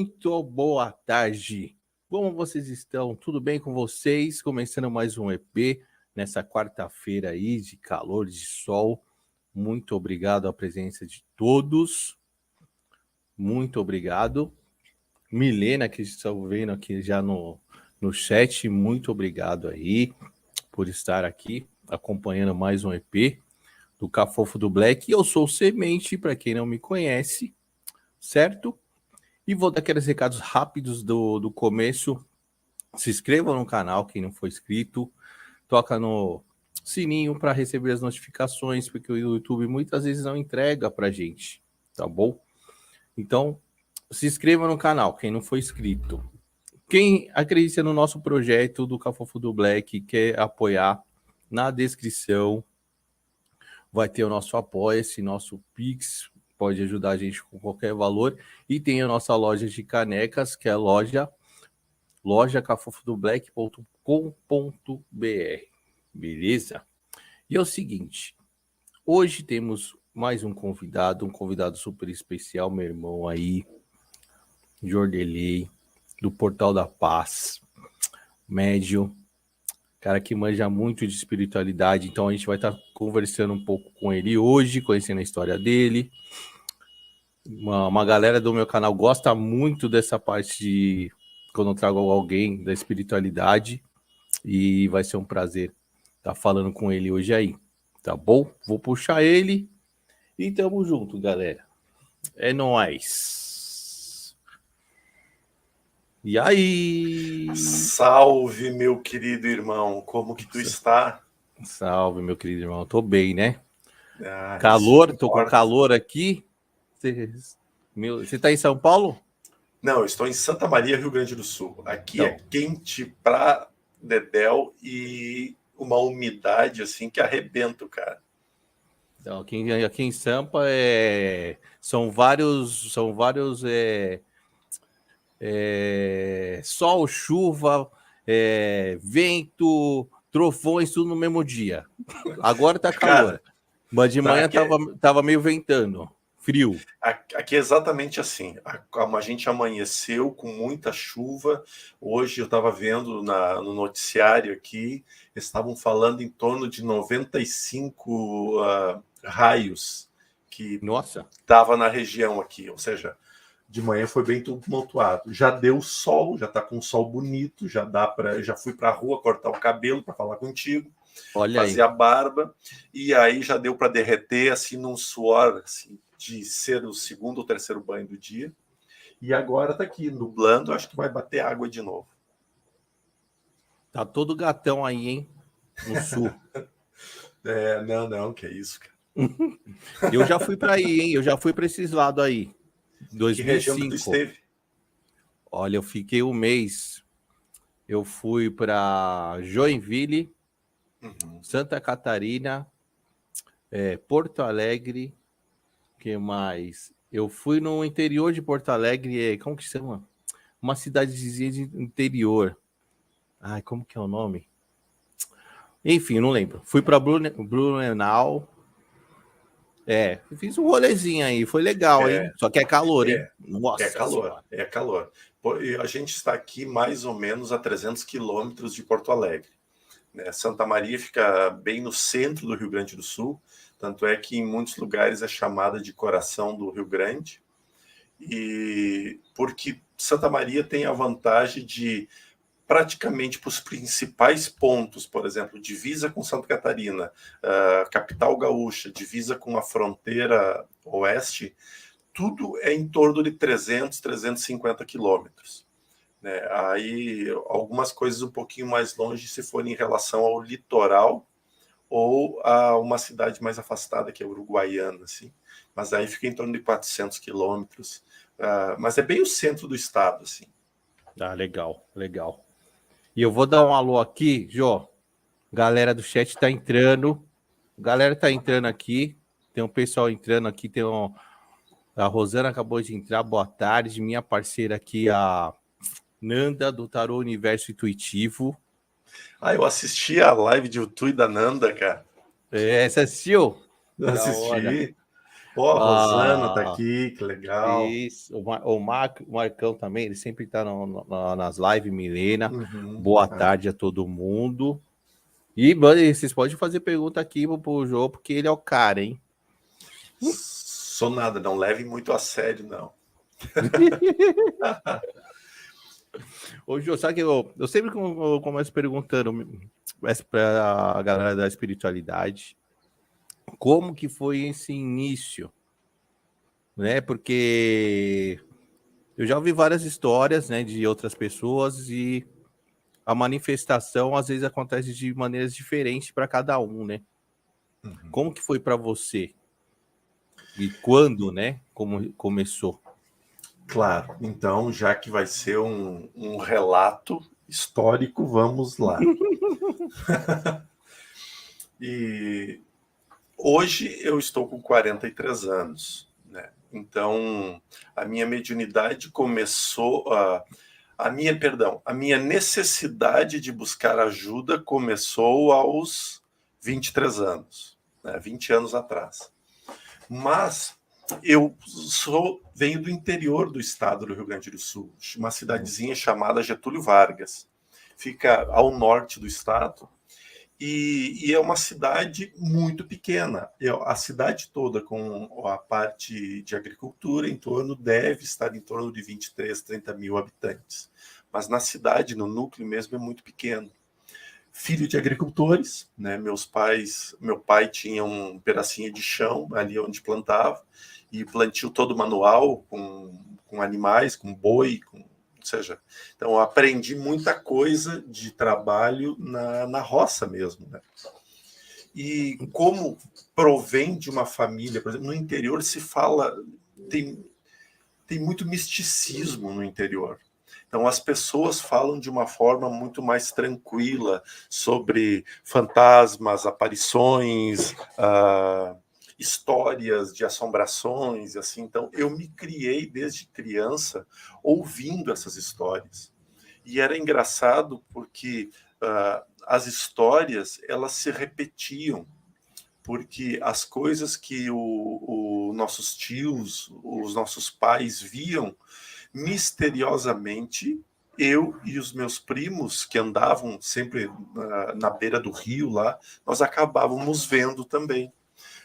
Muito boa tarde. Como vocês estão? Tudo bem com vocês? Começando mais um EP nessa quarta-feira aí de calor, de sol. Muito obrigado à presença de todos. Muito obrigado. Milena, que estão vendo aqui já no chat, muito obrigado aí por estar aqui acompanhando mais um EP do Cafofo do Black. Eu sou o Semente, para quem não me conhece, certo? E vou dar aqueles recados rápidos do começo. Se inscreva no canal, quem não for inscrito. Toca no sininho para receber as notificações, porque o YouTube muitas vezes não entrega para gente, tá bom? Então, se inscreva no canal, quem não for inscrito. Quem acredita no nosso projeto do Cafofo do Black, quer apoiar, na descrição vai ter o nosso Apoia-se, nosso Pix, pode ajudar a gente com qualquer valor. E tem a nossa loja de canecas, que é a loja cafofodoblack.com.br. Beleza? E é o seguinte, hoje temos mais um convidado super especial, meu irmão aí, Jordelei, do Portal da Paz, médium, cara que manja muito de espiritualidade, então a gente vai estar conversando um pouco com ele hoje, conhecendo a história dele. Uma galera do meu canal gosta muito dessa parte de quando eu trago alguém da espiritualidade, e vai ser um prazer estar falando com ele hoje aí, tá bom? Vou puxar ele e tamo junto, galera. É nóis. E aí? Salve, meu querido irmão, como que tu está? Salve, meu querido irmão. Tô bem, né? Isso Calor, tô com importa. calor aqui. Você tá em São Paulo? Não, eu estou em Santa Maria, Rio Grande do Sul. Aqui é Então, quente pra dedéu e uma umidade assim que arrebenta, cara. então aqui em Sampa são vários sol, chuva, vento, trovões, tudo no mesmo dia. Agora tá calor, Cara, mas de tá, manhã tava meio ventando, frio. aqui é exatamente assim. A gente amanheceu com muita chuva. Hoje eu estava vendo no noticiário aqui, estavam falando em torno de 95 raios que Nossa, estava na região aqui. Ou seja, de manhã foi bem tumultuado. Já deu sol, já está com um sol bonito, já dá para. Já fui para a rua cortar o cabelo para falar contigo, olha fazer aí. a barba, e aí já deu para derreter assim num suor assim, de ser o segundo ou terceiro banho do dia. E agora tá aqui, nublando, acho que vai bater água de novo. Tá todo gatão aí, hein? No sul. Não, que é isso, cara. Eu já fui para aí, hein? Eu já fui para esses lados aí. Que região que tu 2005. esteve? Olha, eu fiquei um mês. Eu fui para Joinville, Santa Catarina, Porto Alegre. Que mais? Eu fui no interior de Porto Alegre. Como que chama? Uma cidadezinha de interior. Ai, como que é o nome? Enfim, não lembro. Fui para Blumenau. Fiz um rolezinho aí, foi legal, hein? Só que é calor, hein? É, Nossa senhora. é calor. E a gente está aqui mais ou menos a 300 quilômetros de Porto Alegre. Né? Santa Maria fica bem no centro do Rio Grande do Sul, tanto é que em muitos lugares é chamada de coração do Rio Grande, e porque Santa Maria tem a vantagem de praticamente para os principais pontos, por exemplo, divisa com Santa Catarina, capital gaúcha, divisa com a fronteira oeste, tudo é em torno de 300, 350 quilômetros. Né? Aí algumas coisas um pouquinho mais longe se for em relação ao litoral ou a uma cidade mais afastada, que é Uruguaiana, assim. Mas aí fica em torno de 400 quilômetros. Mas é bem o centro do estado, assim. Ah, legal, legal. E eu vou dar um alô aqui, Jô. Galera do chat tá entrando. Galera tá entrando aqui. Tem um pessoal entrando aqui. A Rosana acabou de entrar. Boa tarde. Minha parceira aqui, a Nanda, do Tarô Universo Intuitivo. Eu assisti a live de YouTube da Nanda, cara. Você assistiu? Da hora. Assisti. Pô, a Rosana tá Ah, aqui, que legal. isso. O Marcão também, ele sempre tá nas lives, Milena. Uhum. Boa tarde a todo mundo. E, mano, vocês podem fazer pergunta aqui pro João, porque ele é o cara, hein? Sou nada, não leve muito a sério, não. Ô, João, sabe que eu sempre começo perguntando para a galera da espiritualidade como que foi esse início, né? Porque eu já ouvi várias histórias, né, de outras pessoas e a manifestação às vezes acontece de maneiras diferentes para cada um, né? Uhum. Como que foi para você? E quando, né? Como começou? Claro, então, já que vai ser um relato histórico, vamos lá. E hoje eu estou com 43 anos, né? Então, a minha mediunidade começou a minha necessidade de buscar ajuda começou aos 23 anos, né? 20 anos atrás. Mas eu venho do interior do estado do Rio Grande do Sul, uma cidadezinha chamada Getúlio Vargas. Fica ao norte do estado e é uma cidade muito pequena. A cidade toda, com a parte de agricultura, deve estar em torno de 23, 30 mil habitantes. Mas na cidade, no núcleo mesmo, é muito pequeno. Filho de agricultores, né? Meu pai tinha um pedacinho de chão ali onde plantava, e plantio todo manual, com animais, com boi, ou seja, então eu aprendi muita coisa de trabalho na roça mesmo, né? E como provém de uma família, por exemplo, no interior se fala, tem muito misticismo no interior. Então, as pessoas falam de uma forma muito mais tranquila sobre fantasmas, aparições, histórias de assombrações, assim. Então, eu me criei desde criança ouvindo essas histórias. E era engraçado porque as histórias elas se repetiam, porque as coisas que nossos tios, os nossos pais viam, misteriosamente, eu e os meus primos, que andavam sempre na beira do rio lá, nós acabávamos vendo também.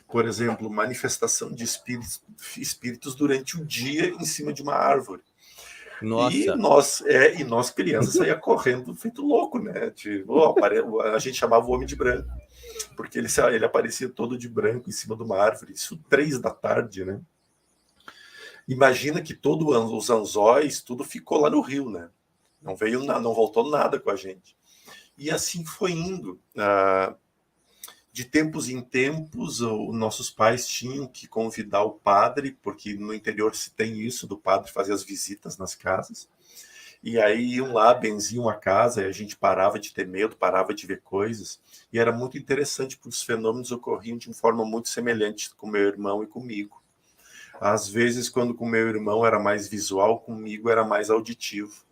Por exemplo, manifestação de espíritos durante o dia em cima de uma árvore. Nossa, E nós crianças saía correndo feito louco, né? Tipo, a gente chamava o homem de branco, porque ele aparecia todo de branco em cima de uma árvore, isso 3 da tarde, né? Imagina que todos os anzóis, tudo ficou lá no rio, né? Não voltou nada com a gente. E assim foi indo. De tempos em tempos, nossos pais tinham que convidar o padre, porque no interior se tem isso, do padre fazer as visitas nas casas. E aí iam lá, benziam a casa, e a gente parava de ter medo, parava de ver coisas. E era muito interessante, porque os fenômenos ocorriam de uma forma muito semelhante com meu irmão e comigo. Às vezes, quando com meu irmão era mais visual, comigo era mais auditivo.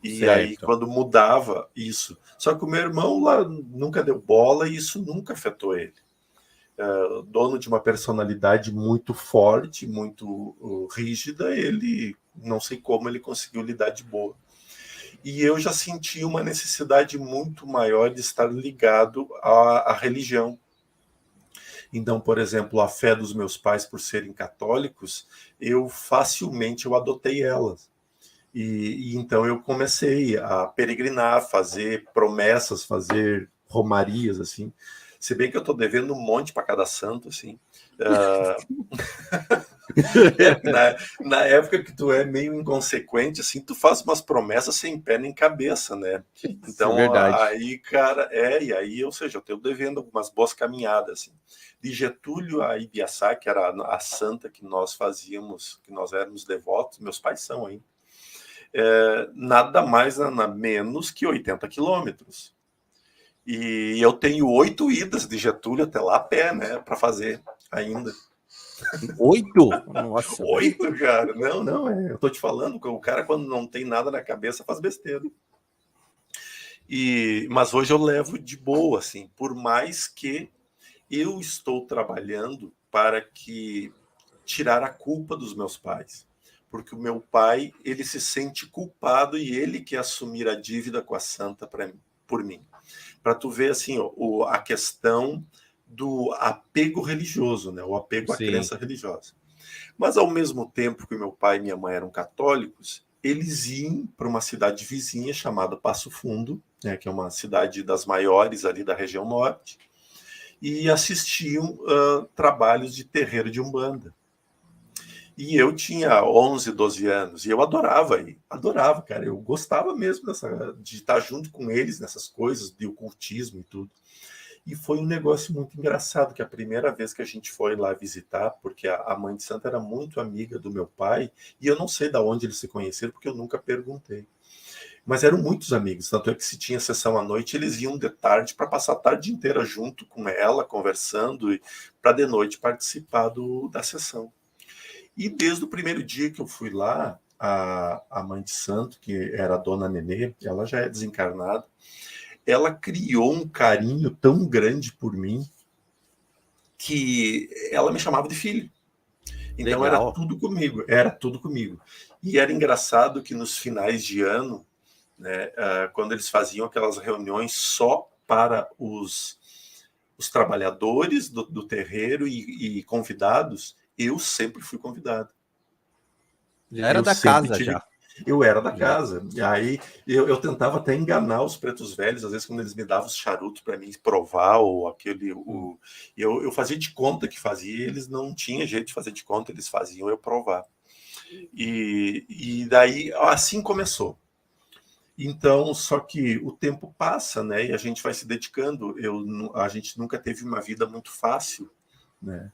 E aí, certo. quando mudava isso. Só que o meu irmão lá nunca deu bola e isso nunca afetou ele. Dono de uma personalidade muito forte, muito rígida, ele não sei como ele conseguiu lidar de boa. E eu já senti uma necessidade muito maior de estar ligado à religião. Então, por exemplo, a fé dos meus pais, por serem católicos, eu adotei elas. E então eu comecei a peregrinar, fazer promessas, fazer romarias, assim. Se bem que eu estou devendo um monte para cada santo, assim. Na época que tu é meio inconsequente, assim, tu faz umas promessas sem pé nem cabeça, né? Isso é Então, verdade. aí, cara, e aí, ou seja, eu tenho devendo algumas boas caminhadas, assim. De Getúlio a Ibiaçá, que era a santa que nós fazíamos, que nós éramos devotos, meus pais são ainda, nada mais, nada menos que 80 quilômetros. E eu tenho 8 idas de Getúlio até lá a pé, né, para fazer ainda. 8? Nossa. 8, cara? Não, não, eu tô te falando que o cara, quando não tem nada na cabeça, faz besteira. Mas hoje eu levo de boa, assim, por mais que eu estou trabalhando para que tirar a culpa dos meus pais. Porque o meu pai, ele se sente culpado e ele quer assumir a dívida com a santa por mim. Para tu ver, assim, a questão do apego religioso, né? O apego à Sim. crença religiosa. Mas, ao mesmo tempo que meu pai e minha mãe eram católicos, eles iam para uma cidade vizinha chamada Passo Fundo, né, que é uma cidade das maiores ali da região norte, e assistiam trabalhos de terreiro de Umbanda. E eu tinha 11, 12 anos, e eu adorava ir. Adorava, cara. Eu gostava mesmo de estar junto com eles nessas coisas, de ocultismo e tudo. E foi um negócio muito engraçado, que a primeira vez que a gente foi lá visitar, porque a mãe de santo era muito amiga do meu pai, e eu não sei de onde eles se conheceram, porque eu nunca perguntei. Mas eram muitos amigos, tanto é que se tinha sessão à noite, eles iam de tarde para passar a tarde inteira junto com ela, conversando, e para de noite participar da sessão. E desde o primeiro dia que eu fui lá, a mãe de santo, que era a dona Nenê, ela já é desencarnada, ela criou um carinho tão grande por mim que ela me chamava de filho. Então era Legal. tudo comigo, era tudo comigo. E era engraçado que nos finais de ano, né, quando eles faziam aquelas reuniões só para os trabalhadores do terreiro e convidados, eu sempre fui convidado. Já era Eu da sempre casa, tive. já. Eu era da Já. casa. E aí eu tentava até enganar os pretos velhos, às vezes, quando eles me davam os charutos para mim provar, ou aquele. Eu fazia de conta que fazia, eles não tinham jeito de fazer de conta, eles faziam eu provar. E daí, assim começou. Então, só que o tempo passa, né? E a gente vai se dedicando. A gente nunca teve uma vida muito fácil, né?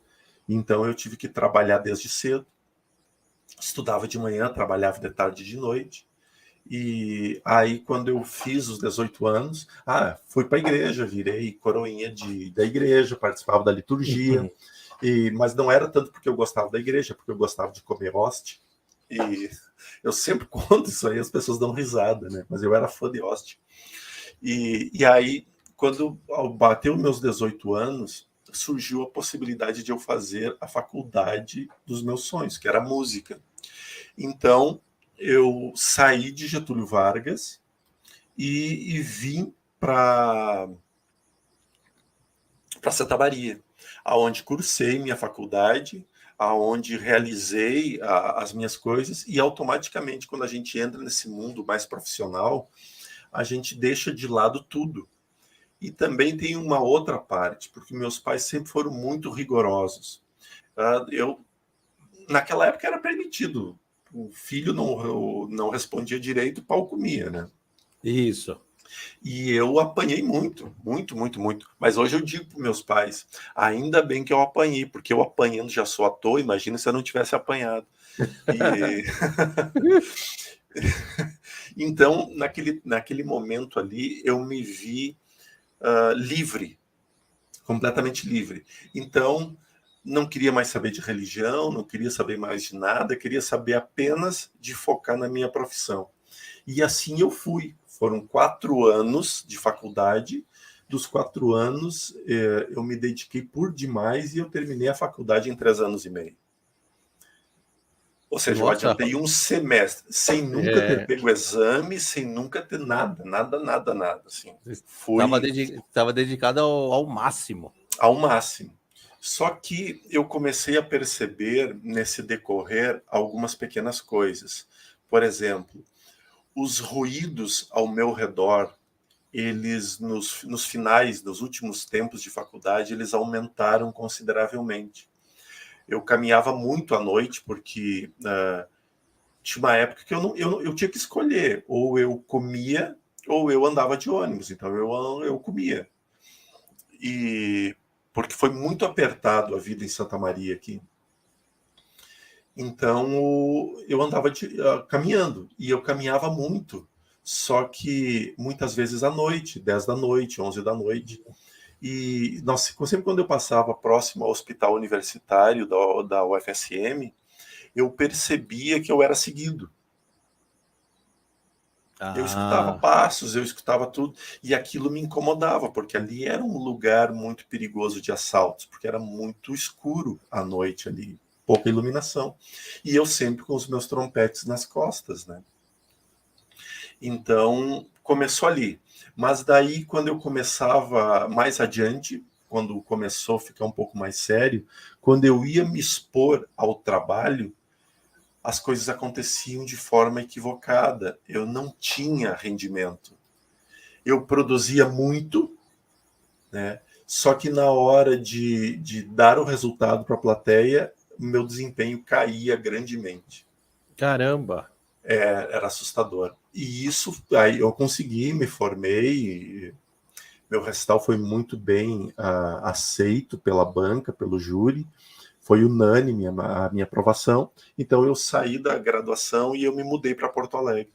Então eu tive que trabalhar desde cedo. Estudava de manhã, trabalhava de tarde e de noite. E aí, quando eu fiz os 18 anos, fui para a igreja, virei coroinha da igreja, participava da liturgia, mas não era tanto porque eu gostava da igreja, porque eu gostava de comer hóstia. E eu sempre conto isso aí, as pessoas dão risada, né? Mas eu era fã de hóstia. E aí, quando bateu meus 18 anos, surgiu a possibilidade de eu fazer a faculdade dos meus sonhos, que era música. Então, eu saí de Getúlio Vargas e vim para Santa Maria, aonde cursei minha faculdade, aonde realizei as minhas coisas, e automaticamente, quando a gente entra nesse mundo mais profissional, a gente deixa de lado tudo. E também tem uma outra parte, porque meus pais sempre foram muito rigorosos. Naquela época era permitido. O filho não respondia direito, o pau comia, né? Isso. E eu apanhei muito, muito, muito, muito. Mas hoje eu digo para meus pais, ainda bem que eu apanhei, porque eu apanhando já sou à toa, imagina se eu não tivesse apanhado. E... Então, naquele momento ali, eu me vi livre, completamente livre. Então, não queria mais saber de religião, não queria saber mais de nada, queria saber apenas de focar na minha profissão. E assim eu fui. Foram 4 anos de faculdade. Dos 4 anos, eu me dediquei por demais e eu terminei a faculdade em 3 anos e meio. Ou seja, eu Nossa, adiantei um semestre, sem nunca ter pego exame, sem nunca ter nada, nada, nada, nada. Assim. Fui estava dedicado ao máximo. ao máximo. Só que eu comecei a perceber nesse decorrer algumas pequenas coisas. Por exemplo, os ruídos ao meu redor, eles nos finais, nos últimos tempos de faculdade, eles aumentaram consideravelmente. Eu caminhava muito à noite, porque tinha uma época que eu tinha que escolher, ou eu comia, ou eu andava de ônibus, então eu comia. E porque foi muito apertado a vida em Santa Maria aqui. Então eu andava caminhando, e eu caminhava muito, só que muitas vezes à noite, 10 da noite, 11 da noite. E nossa, sempre quando eu passava próximo ao hospital universitário da UFSM, eu percebia que eu era seguido. Eu escutava passos, eu escutava tudo, e aquilo me incomodava, porque ali era um lugar muito perigoso de assaltos, porque era muito escuro à noite ali. pouca iluminação. E eu sempre com os meus trompetes nas costas, né? Então, começou ali. Mas daí, quando eu começava mais adiante, quando começou a ficar um pouco mais sério, quando eu ia me expor ao trabalho, as coisas aconteciam de forma equivocada. Eu não tinha rendimento. Eu produzia muito, né? Só que na hora de dar o resultado para a plateia, meu desempenho caía grandemente. Caramba! Era assustador. E isso, aí eu consegui, me formei, meu recital foi muito bem aceito pela banca, pelo júri, foi unânime a minha aprovação. Então eu saí da graduação e eu me mudei para Porto Alegre,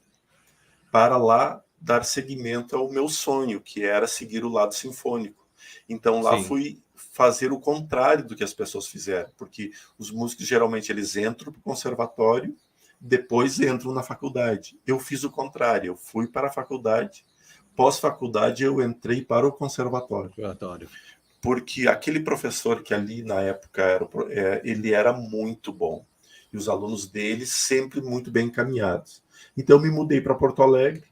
para lá dar seguimento ao meu sonho, que era seguir o lado sinfônico. Então lá Sim. fui fazer o contrário do que as pessoas fizeram, porque os músicos geralmente eles entram para o conservatório, depois entram na faculdade. Eu fiz o contrário, eu fui para a faculdade, pós-faculdade eu entrei para o conservatório. Porque aquele professor que ali na época ele era muito bom, e os alunos dele sempre muito bem encaminhados. Então eu me mudei para Porto Alegre,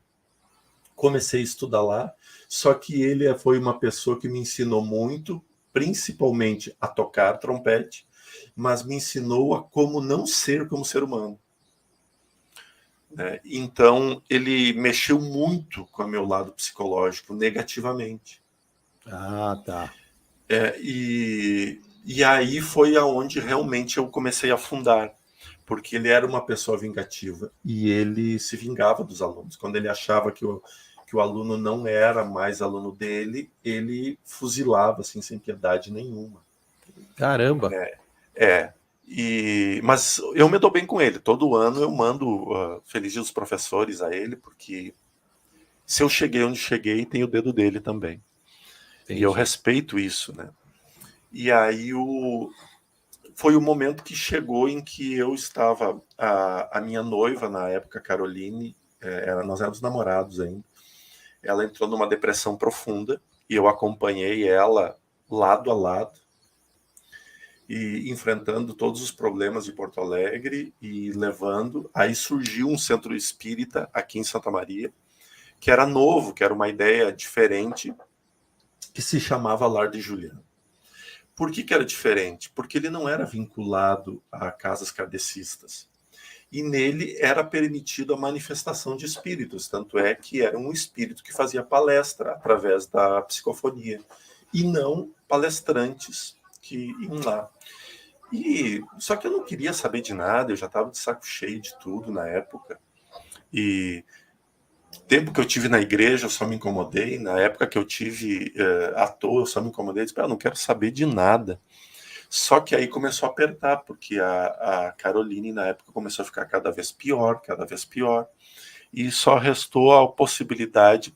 comecei a estudar lá, só que ele foi uma pessoa que me ensinou muito, principalmente a tocar trompete, mas me ensinou a como não ser como ser humano. Então, ele mexeu muito com o meu lado psicológico, negativamente. Ah, tá. E aí foi aonde realmente eu comecei a afundar, porque ele era uma pessoa vingativa e ele se vingava dos alunos. Quando ele achava que o aluno não era mais aluno dele, ele fuzilava assim, sem piedade nenhuma. Caramba! Mas eu me dou bem com ele. Todo ano eu mando Feliz Dia dos Professores a ele, porque se eu cheguei onde cheguei, tem o dedo dele também. Entendi. E eu respeito isso, né? E aí foi o momento que chegou em que eu estava... A minha noiva, na época, Caroline, nós éramos namorados ainda, ela entrou numa depressão profunda e eu acompanhei ela lado a lado e enfrentando todos os problemas de Porto Alegre e levando... Aí surgiu um centro espírita aqui em Santa Maria, que era novo, que era uma ideia diferente, que se chamava Lar de Juliano. Por que era diferente? Porque ele não era vinculado a casas kardecistas. E nele era permitido a manifestação de espíritos, tanto é que era um espírito que fazia palestra através da psicofonia, e não palestrantes que iam lá. Só que eu não queria saber de nada, eu já estava de saco cheio de tudo na época. E tempo que eu tive na igreja, eu só me incomodei. Na época que eu tive à toa, eu só me incomodei. Disse, eu não quero saber de nada. Só que aí começou a apertar, porque a Caroline, na época, começou a ficar cada vez pior. E só restou a possibilidade,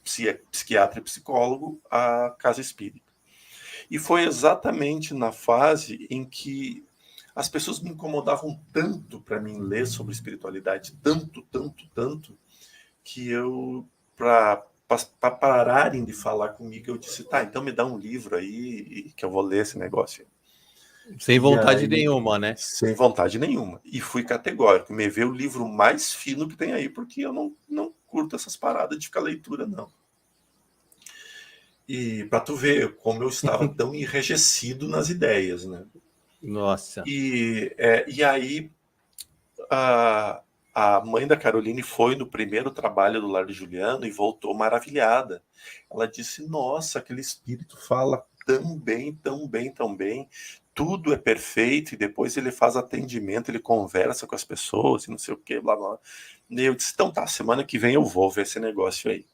psiquiatra e psicólogo, a casa espírita. E foi exatamente na fase em que as pessoas me incomodavam tanto para mim ler sobre espiritualidade, tanto, que eu, para pararem de falar comigo, eu disse, tá, então me dá um livro aí que eu vou ler esse negócio. Sem vontade nenhuma, né? Sem vontade nenhuma. E fui categórico, me vê o livro mais fino que tem aí, porque eu não curto essas paradas de ficar leitura, não. E para tu ver como eu estava tão enrijecido nas ideias, né? Nossa. E aí a mãe da Caroline foi no primeiro trabalho do Lar de Juliano e voltou maravilhada. Ela disse, nossa, aquele espírito fala tão bem, tudo é perfeito, e depois ele faz atendimento, ele conversa com as pessoas e não sei o que, blá blá. E eu disse, então tá, semana que vem eu vou ver esse negócio aí.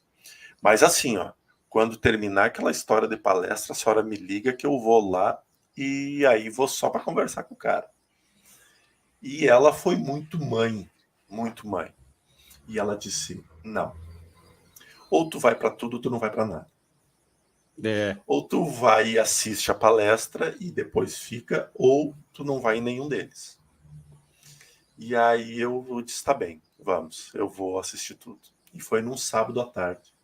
Mas assim, ó, quando terminar aquela história de palestra, a senhora me liga que eu vou lá e aí vou só para conversar com o cara. E ela foi muito mãe. E ela disse, não. Ou tu vai para tudo, ou tu não vai para nada. Ou tu vai e assiste a palestra e depois fica, ou tu não vai em nenhum deles. E aí eu disse, tá bem, vamos, eu vou assistir tudo. E foi num sábado à tarde.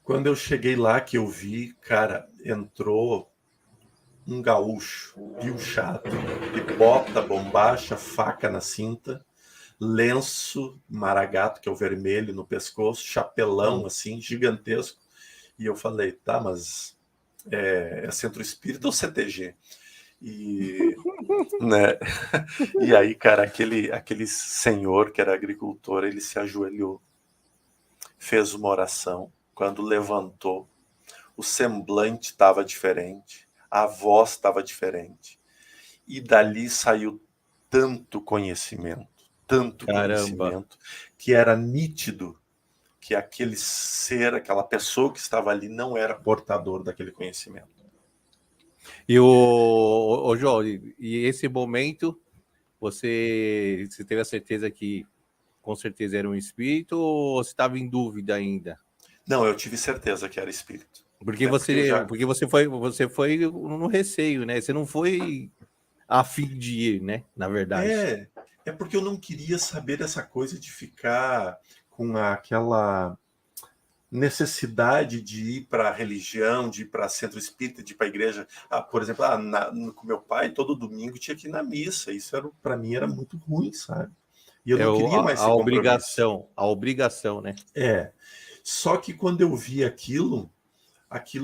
Quando eu cheguei lá, que eu vi, cara, entrou um gaúcho, piochado, de bota, bombacha, faca na cinta, lenço maragato, que é o vermelho, no pescoço, chapelão, assim, gigantesco. E eu falei, tá, mas é Centro Espírita ou CTG? E, né? E aí, cara, aquele senhor que era agricultor, ele se ajoelhou, fez uma oração. Quando levantou, o semblante estava diferente, a voz estava diferente. E dali saiu tanto Caramba. conhecimento, que era nítido que aquele ser, aquela pessoa que estava ali não era portador daquele conhecimento. E o João, e esse momento, você teve a certeza que com certeza era um espírito ou você estava em dúvida ainda? Não, eu tive certeza que era espírito. Porque Né? Porque eu já... você foi no receio, né? Você não foi a fim de ir, né? Na verdade. É porque eu não queria saber dessa coisa de ficar com aquela necessidade de ir para a religião, de ir para centro espírita, de ir para a igreja. Por exemplo, com meu pai, todo domingo tinha que ir na missa. Isso para mim era muito ruim, sabe? E eu É não queria mais esse compromisso. a obrigação, né? Só que quando eu vi aquilo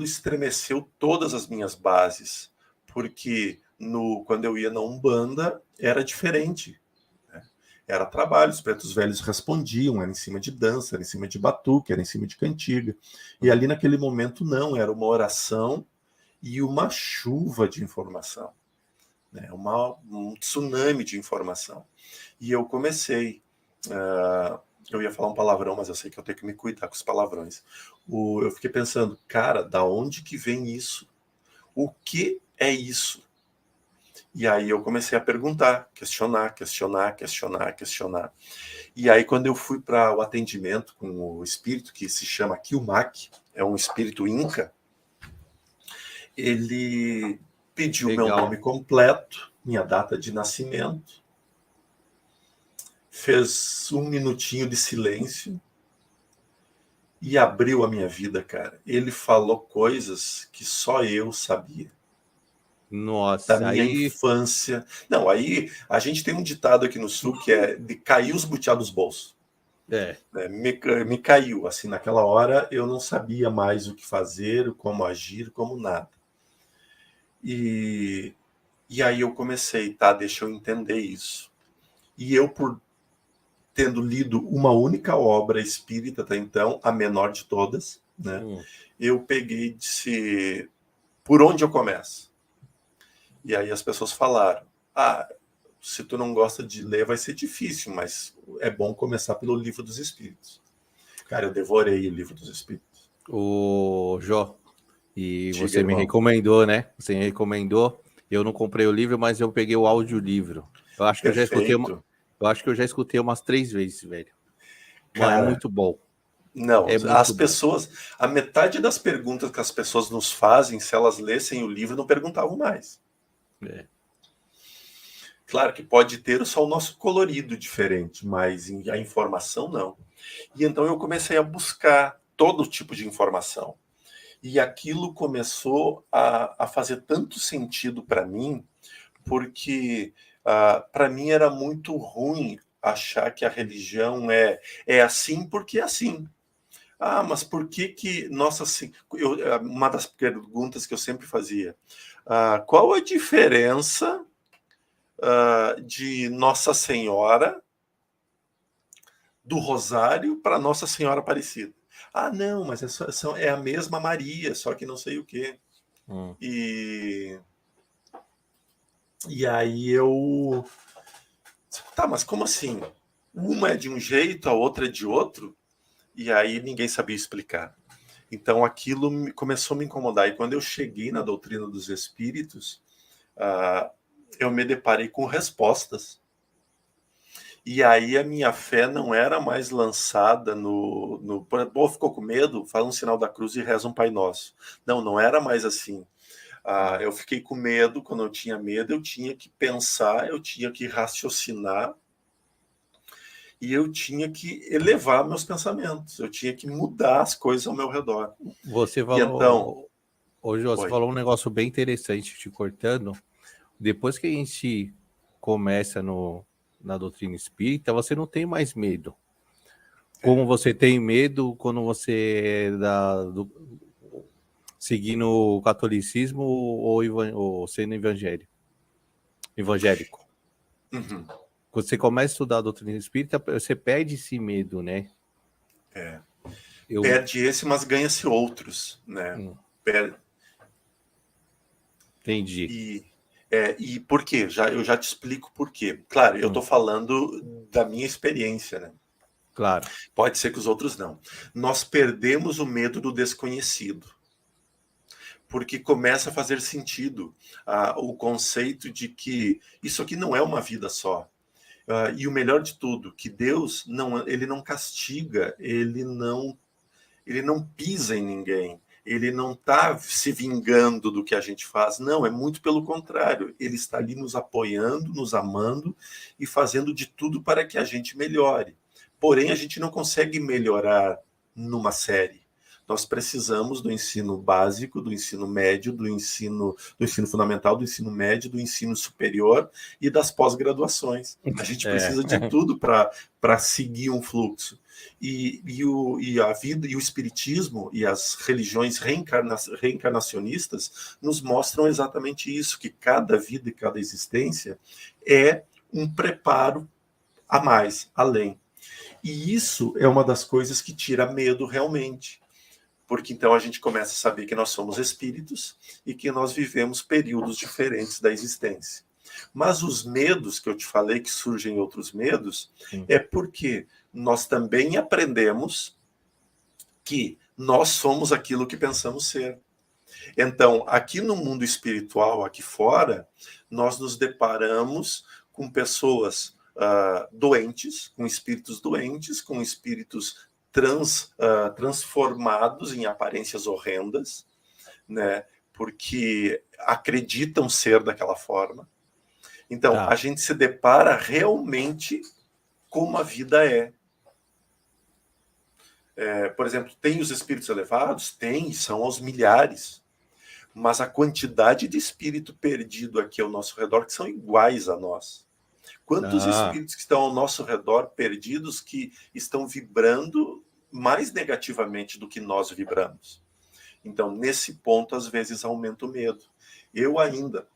estremeceu todas as minhas bases, porque quando eu ia na Umbanda era diferente. Era trabalho, os pretos velhos respondiam, era em cima de dança, era em cima de batuque, era em cima de cantiga. E ali naquele momento não, era uma oração e uma chuva de informação, né? Um tsunami de informação. E eu comecei, eu ia falar um palavrão, mas eu sei que eu tenho que me cuidar com os palavrões. Eu fiquei pensando, cara, da onde que vem isso? O que é isso? E aí eu comecei a perguntar, questionar. E aí quando eu fui para o atendimento com o espírito, que se chama Kilmak, é um espírito inca, ele pediu meu nome completo, minha data de nascimento, fez um minutinho de silêncio e abriu a minha vida, cara. Ele falou coisas que só eu sabia. Da Nossa, minha infância. Não, aí a gente tem um ditado aqui no Sul que é de cair os butiá dos bolsos. Me caiu, assim, naquela hora eu não sabia mais o que fazer, como agir, como nada. E aí eu comecei, tá, deixa eu entender isso. E eu, por tendo lido uma única obra espírita até então, a menor de todas, né, eu peguei e disse, por onde eu começo? E aí as pessoas falaram, se tu não gosta de ler vai ser difícil, mas é bom começar pelo Livro dos Espíritos. Cara, eu devorei o Livro dos Espíritos. O Jó, e Diga, você me irmão. recomendou, né? Você me recomendou. Eu não comprei o livro, mas eu peguei o audiolivro. Eu acho que eu já escutei umas 3 vezes, velho. Mano, cara, é muito bom. Não, É muito as bom. pessoas, a metade das perguntas que as pessoas nos fazem, se elas lessem o livro, não perguntavam mais. Claro que pode ter só o nosso colorido diferente, mas a informação não. E então eu comecei a buscar todo tipo de informação. E aquilo começou a fazer tanto sentido para mim, porque para mim era muito ruim achar que a religião é assim porque é assim. Mas por que nossa, uma das perguntas que eu sempre fazia, qual a diferença de Nossa Senhora do Rosário para Nossa Senhora Aparecida? Não, mas é a mesma Maria, só que não sei o quê. E aí eu... Tá, mas como assim? Uma é de um jeito, a outra é de outro? E aí ninguém sabia explicar. Então aquilo começou a me incomodar. E quando eu cheguei na doutrina dos espíritos, eu me deparei com respostas. E aí a minha fé não era mais lançada ficou com medo? Faz um sinal da cruz e reza um Pai Nosso. Não era mais assim. Eu fiquei com medo. Quando eu tinha medo, eu tinha que pensar, eu tinha que raciocinar e eu tinha que elevar meus pensamentos. Eu tinha que mudar as coisas ao meu redor. Você E então... falou, Hoje você Oi. falou um negócio bem interessante, te cortando. Depois que a gente começa na doutrina espírita, você não tem mais medo. Como É. você tem medo quando você seguindo o catolicismo ou sendo evangélico. Uhum. Quando você começa a estudar a doutrina espírita, você perde esse medo, né? É. Eu Perde esse, mas ganha-se outros, né? Per- entendi. e por quê? Eu já te explico por quê. Claro, eu estou falando da minha experiência, né? Claro. Pode ser que os outros não. Nós perdemos o medo do desconhecido, porque começa a fazer sentido o conceito de que isso aqui não é uma vida só. E o melhor de tudo, que Deus ele não castiga, ele não pisa em ninguém. Ele não está se vingando do que a gente faz. Não, é muito pelo contrário. Ele está ali nos apoiando, nos amando e fazendo de tudo para que a gente melhore. Porém, a gente não consegue melhorar numa série. Nós precisamos do ensino básico, do ensino médio, do ensino fundamental, do ensino médio, do ensino superior e das pós-graduações. A gente É. precisa de tudo para seguir um fluxo. E a vida e o espiritismo e as religiões reencarnacionistas nos mostram exatamente isso, que cada vida e cada existência é um preparo a mais, além. E isso é uma das coisas que tira medo realmente. Porque então a gente começa a saber que nós somos espíritos e que nós vivemos períodos diferentes da existência. Mas os medos que eu te falei, que surgem outros medos, é porque nós também aprendemos que nós somos aquilo que pensamos ser. Então, aqui no mundo espiritual, aqui fora, nós nos deparamos com pessoas doentes, com espíritos transformados em aparências horrendas, né? Porque acreditam ser daquela forma. Então, Tá. a gente se depara realmente como a vida é. Por exemplo, tem os espíritos elevados? Tem, são aos milhares. Mas a quantidade de espírito perdido aqui ao nosso redor que são iguais a nós. Quantos Ah, espíritos que estão ao nosso redor perdidos que estão vibrando mais negativamente do que nós vibramos? Então, nesse ponto, às vezes aumenta o medo. Eu ainda,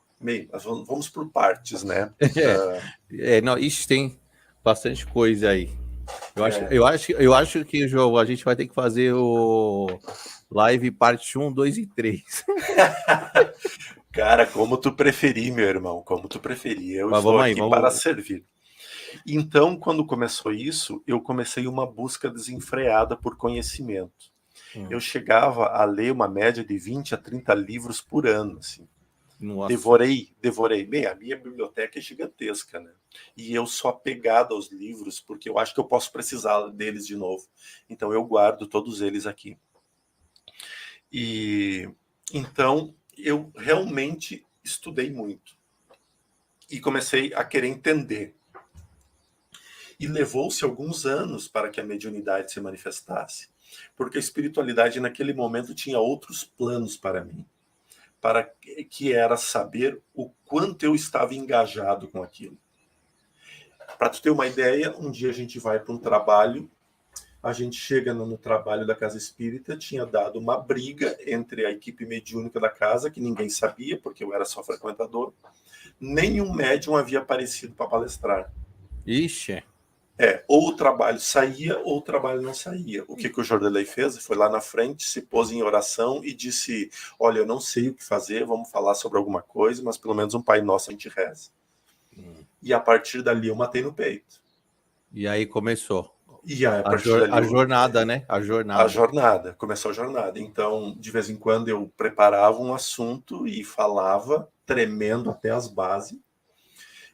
vamos por partes, né? não, ixi, tem bastante coisa aí. É, Eu acho que, João, a gente vai ter que fazer o live parte um, 2 e 3. cara, como tu preferir, meu irmão, como tu preferir. Eu Mas estou vamos aí, aqui para vamos. servir. Então, quando começou isso, eu comecei uma busca desenfreada por conhecimento. Eu chegava a ler uma média de 20 a 30 livros por ano, assim. Nossa. Devorei. Bem, a minha biblioteca é gigantesca, né? E eu sou apegado aos livros porque eu acho que eu posso precisar deles de novo. Então eu guardo todos eles aqui. E então eu realmente estudei muito e comecei a querer entender. E levou-se alguns anos para que a mediunidade se manifestasse, porque a espiritualidade naquele momento tinha outros planos para mim, para que era saber o quanto eu estava engajado com aquilo. Para tu ter uma ideia, um dia a gente vai para um trabalho, a gente chega no trabalho da Casa Espírita, tinha dado uma briga entre a equipe mediúnica da casa, que ninguém sabia, porque eu era só frequentador, nenhum médium havia aparecido para palestrar. Ixi. Ou o trabalho saía ou o trabalho não saía. O que o Jordelei fez? Foi lá na frente, se pôs em oração e disse: olha, eu não sei o que fazer, vamos falar sobre alguma coisa, mas pelo menos um Pai Nosso a gente reza. E a partir dali eu matei no peito. E aí começou E a partir dali a jornada, né? A a jornada. jornada, começou a jornada. Então, de vez em quando eu preparava um assunto e falava, tremendo até as bases.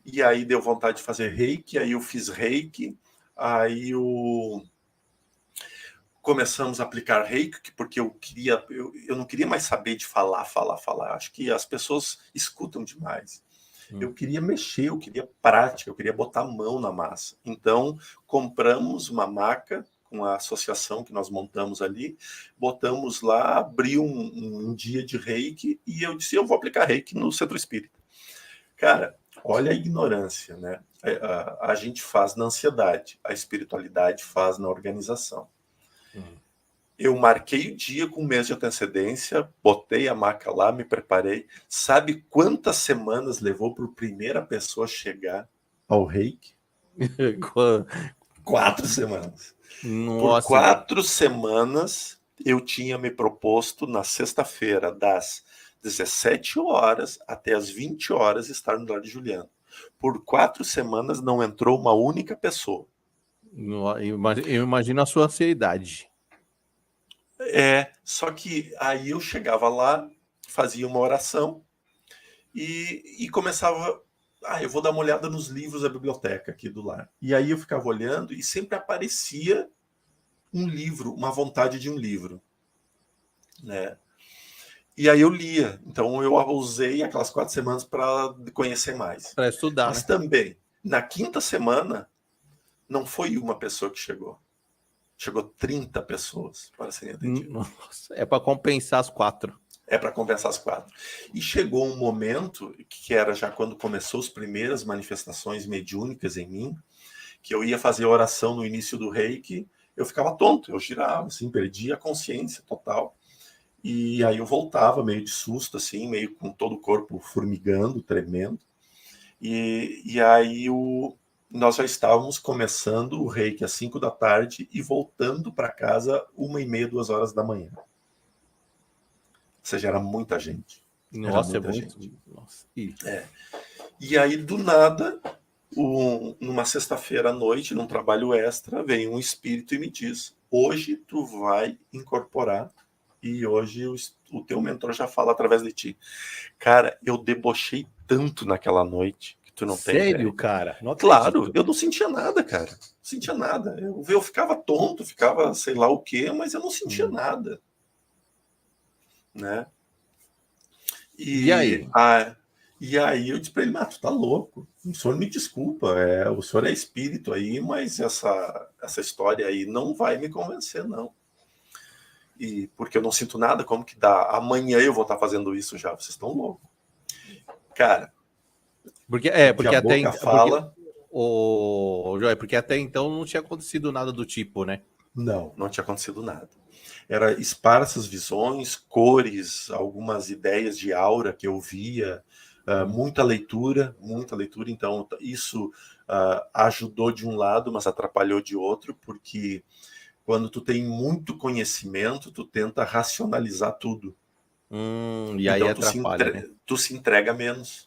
E aí deu vontade de fazer reiki, aí eu fiz reiki, aí começamos a aplicar reiki, porque eu não queria mais saber de falar. Acho que as pessoas escutam demais. Eu queria mexer, eu queria prática, eu queria botar a mão na massa. Então, compramos uma maca com a associação que nós montamos ali, botamos lá, abri um dia de reiki, e eu disse, eu vou aplicar reiki no centro espírita. Cara, olha a ignorância, né? A gente faz na ansiedade, a espiritualidade faz na organização. Eu marquei o dia com um mês de antecedência, botei a maca lá, me preparei. Sabe quantas semanas levou para a primeira pessoa chegar ao reiki? 4 semanas. Nossa. Por 4 semanas, eu tinha me proposto na sexta-feira, das 17 horas até as 20 horas, estar no lar de Juliano. Por 4 semanas não entrou uma única pessoa. Eu imagino a sua ansiedade. Só que aí eu chegava lá, fazia uma oração e começava... eu vou dar uma olhada nos livros da biblioteca aqui do lar. E aí eu ficava olhando e sempre aparecia um livro, uma vontade de um livro, né? E aí eu lia. Então eu usei aquelas 4 semanas para conhecer mais. Para estudar, Mas né? também, na quinta semana, não foi uma pessoa que chegou. Chegou 30 pessoas para serem atendidas. Nossa, é para compensar as 4. É para compensar as 4. E chegou um momento, que era já quando começou as primeiras manifestações mediúnicas em mim, que eu ia fazer oração no início do reiki, eu ficava tonto, eu girava, assim, perdia a consciência total. E aí eu voltava meio de susto, assim, meio com todo o corpo formigando, tremendo. E aí nós já estávamos começando o reiki às 5 da tarde e voltando para casa 1h30, 2 horas da manhã. Ou seja, era muita gente. Nossa, era muita muito. Gente. Nossa. E aí, do nada, numa sexta-feira à noite, num trabalho extra, vem um espírito e me diz: hoje tu vai incorporar e hoje o teu mentor já fala através de ti. Cara, eu debochei tanto naquela noite que tu não tem ideia. Sério, cara? Não Claro, eu não sentia nada, cara. Não sentia nada. Eu ficava tonto, ficava sei lá o quê, mas eu não sentia nada. Né? E aí? E aí eu disse para ele, tu tá louco. O senhor me desculpa, o senhor é espírito aí, mas essa história aí não vai me convencer, não. E porque eu não sinto nada, como que dá? Amanhã eu vou estar fazendo isso já, vocês estão loucos. Cara, porque a até boca fala... porque até então não tinha acontecido nada do tipo, né? Não tinha acontecido nada. Era esparsas visões, cores, algumas ideias de aura que eu via, muita leitura, então isso ajudou de um lado, mas atrapalhou de outro, porque quando tu tem muito conhecimento, tu tenta racionalizar tudo. E aí então atrapalha, né? Tu se entrega menos.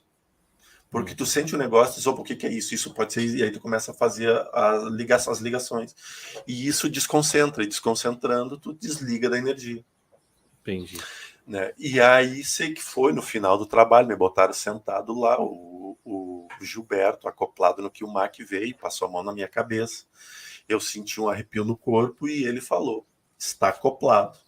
Porque tu sente o negócio e diz, o que é isso? Isso pode ser... E aí tu começa a fazer as ligações. E isso desconcentra. E desconcentrando, tu desliga da energia. Entendi. Né? E aí sei que foi no final do trabalho, me botaram sentado lá, o Gilberto acoplado no que o Mac veio, passou a mão na minha cabeça. Eu senti um arrepio no corpo e ele falou, está acoplado.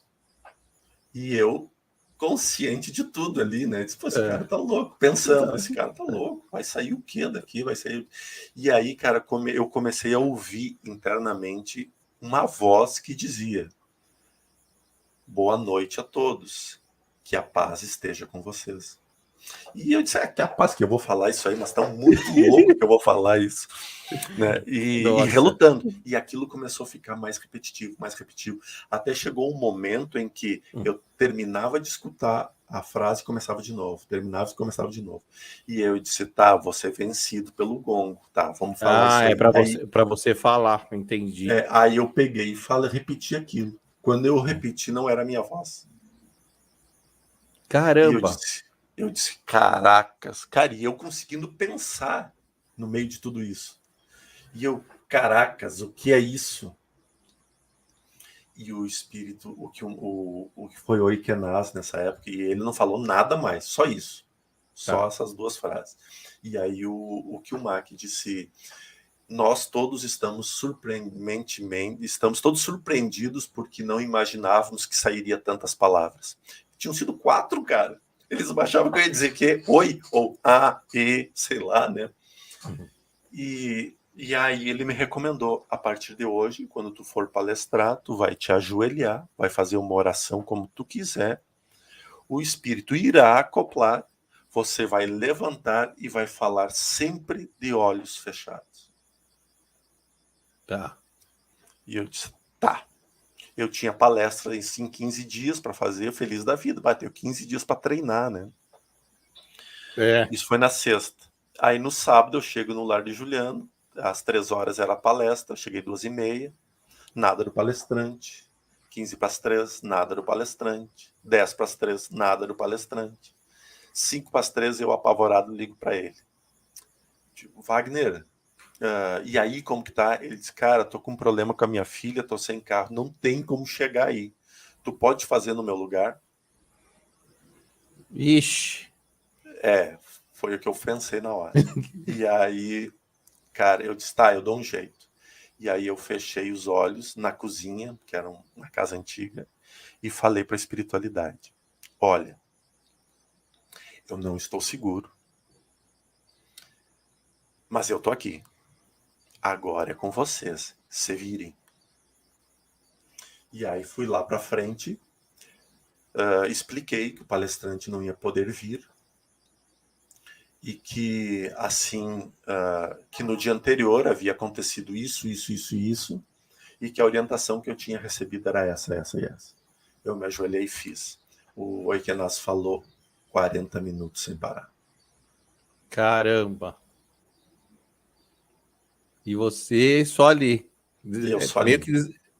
E eu... consciente de tudo ali, né? Disse, esse cara tá louco, pensando, esse cara tá louco, vai sair o que daqui? Vai sair... E aí, cara, eu comecei a ouvir internamente uma voz que dizia: boa noite a todos, que a paz esteja com vocês. E eu disse, que a paz, que eu vou falar isso aí, mas tá muito louco que eu vou falar isso. Né? E relutando. E aquilo começou a ficar mais repetitivo, até chegou um momento em que eu terminava de escutar a frase e começava de novo, e eu disse, vou ser vencido pelo gongo, vamos falar isso aí. Para você falar, entendi. Aí eu peguei e repeti aquilo. Quando eu repeti, não era a minha voz. Caramba! E eu disse, caracas, cara, e eu conseguindo pensar no meio de tudo isso. E eu, caracas, o que é isso? E o espírito, o que foi o Ikenaz nessa época, e ele não falou nada mais, só isso. Só essas 2 frases. E aí o que o Mac disse, nós todos estamos todos surpreendidos porque não imaginávamos que sairia tantas palavras. Tinham sido 4, cara. Eles achavam que eu ia dizer que oi, ou e, sei lá, né? E E aí ele me recomendou, a partir de hoje, quando tu for palestrar, tu vai te ajoelhar, vai fazer uma oração como tu quiser, o espírito irá acoplar, você vai levantar e vai falar sempre de olhos fechados. Tá. E eu disse, tá. Eu tinha palestra em 15 dias para fazer, feliz da vida. Bateu 15 dias para treinar, né? Isso foi na sexta. Aí no sábado eu chego no lar de Juliano, às 3 horas era a palestra, eu cheguei 2h30, nada do palestrante. 15 para as 3, nada do palestrante. 10 para as 3, nada do palestrante. 5 para as 3, eu apavorado ligo para ele. Tipo, Wagner, e aí como que tá? Ele disse, cara, tô com um problema com a minha filha, tô sem carro, não tem como chegar aí. Tu pode fazer no meu lugar? Ixi. Foi o que eu pensei na hora. E aí, cara, eu disse, tá, eu dou um jeito. E aí eu fechei os olhos na cozinha, que era uma casa antiga, e falei para a espiritualidade, olha, eu não estou seguro, mas eu tô aqui. Agora é com vocês, se virem. E aí fui lá para frente, expliquei que o palestrante não ia poder vir e que assim, que no dia anterior havia acontecido isso, e que a orientação que eu tinha recebido era essa. Eu me ajoelhei e fiz. O Oikenas falou 40 minutos sem parar. Caramba. E você só ali. E eu só ali.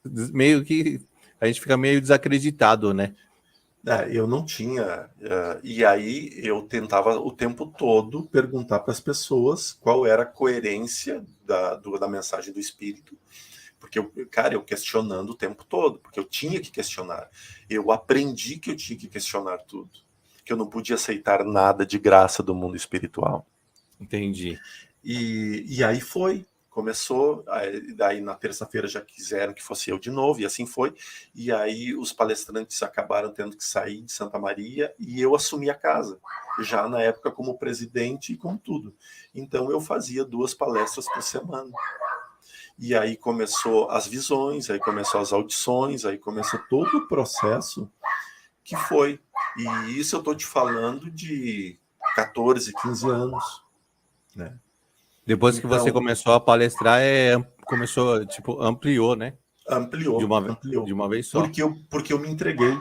Meio que a gente fica meio desacreditado, né? Eu não tinha. E aí eu tentava o tempo todo perguntar para as pessoas qual era a coerência da mensagem do Espírito. Porque, eu questionando o tempo todo, porque eu tinha que questionar. Eu aprendi que eu tinha que questionar tudo. Que eu não podia aceitar nada de graça do mundo espiritual. Entendi. E aí foi. Começou, daí na terça-feira já quiseram que fosse eu de novo, e assim foi. E aí os palestrantes acabaram tendo que sair de Santa Maria e eu assumi a casa, já na época como presidente e com tudo. Então eu fazia 2 palestras por semana. E aí começou as visões, aí começou as audições, aí começou todo o processo que foi. E isso eu estou te falando de 14, 15 anos, né? Depois que você começou a palestrar, começou, tipo, ampliou, né? Ampliou. De uma vez só. Porque eu me entreguei.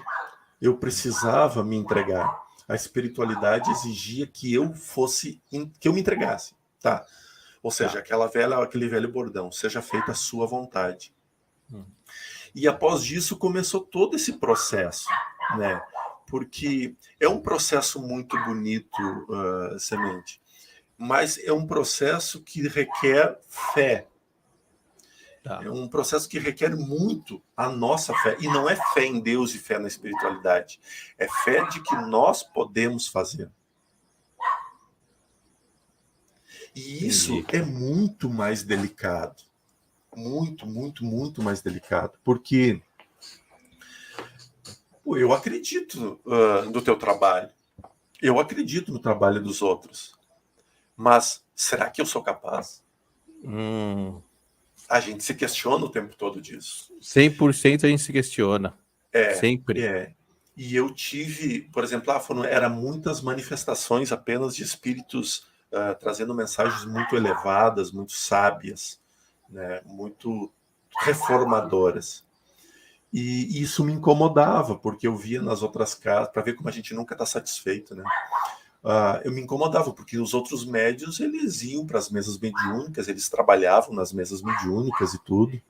Eu precisava me entregar. A espiritualidade exigia que eu me entregasse, tá? Ou seja, aquele velho bordão, seja feita a sua vontade. E após isso começou todo esse processo, né? Porque é um processo muito bonito, Semente, mas é um processo que requer fé. Tá. É um processo que requer muito a nossa fé. E não é fé em Deus e fé na espiritualidade. É fé de que nós podemos fazer. E isso é muito mais delicado. Muito, muito, muito mais delicado. Porque eu acredito no teu trabalho. Eu acredito no trabalho dos outros. Mas será que eu sou capaz? A gente se questiona o tempo todo disso. 100% a gente se questiona. Sempre. E eu tive, por exemplo, eram muitas manifestações apenas de espíritos trazendo mensagens muito elevadas, muito sábias, né, muito reformadoras. E isso me incomodava, porque eu via nas outras casas, para ver como a gente nunca está satisfeito, né? Eu me incomodava, porque os outros médios, eles iam para as mesas mediúnicas, eles trabalhavam nas mesas mediúnicas e tudo.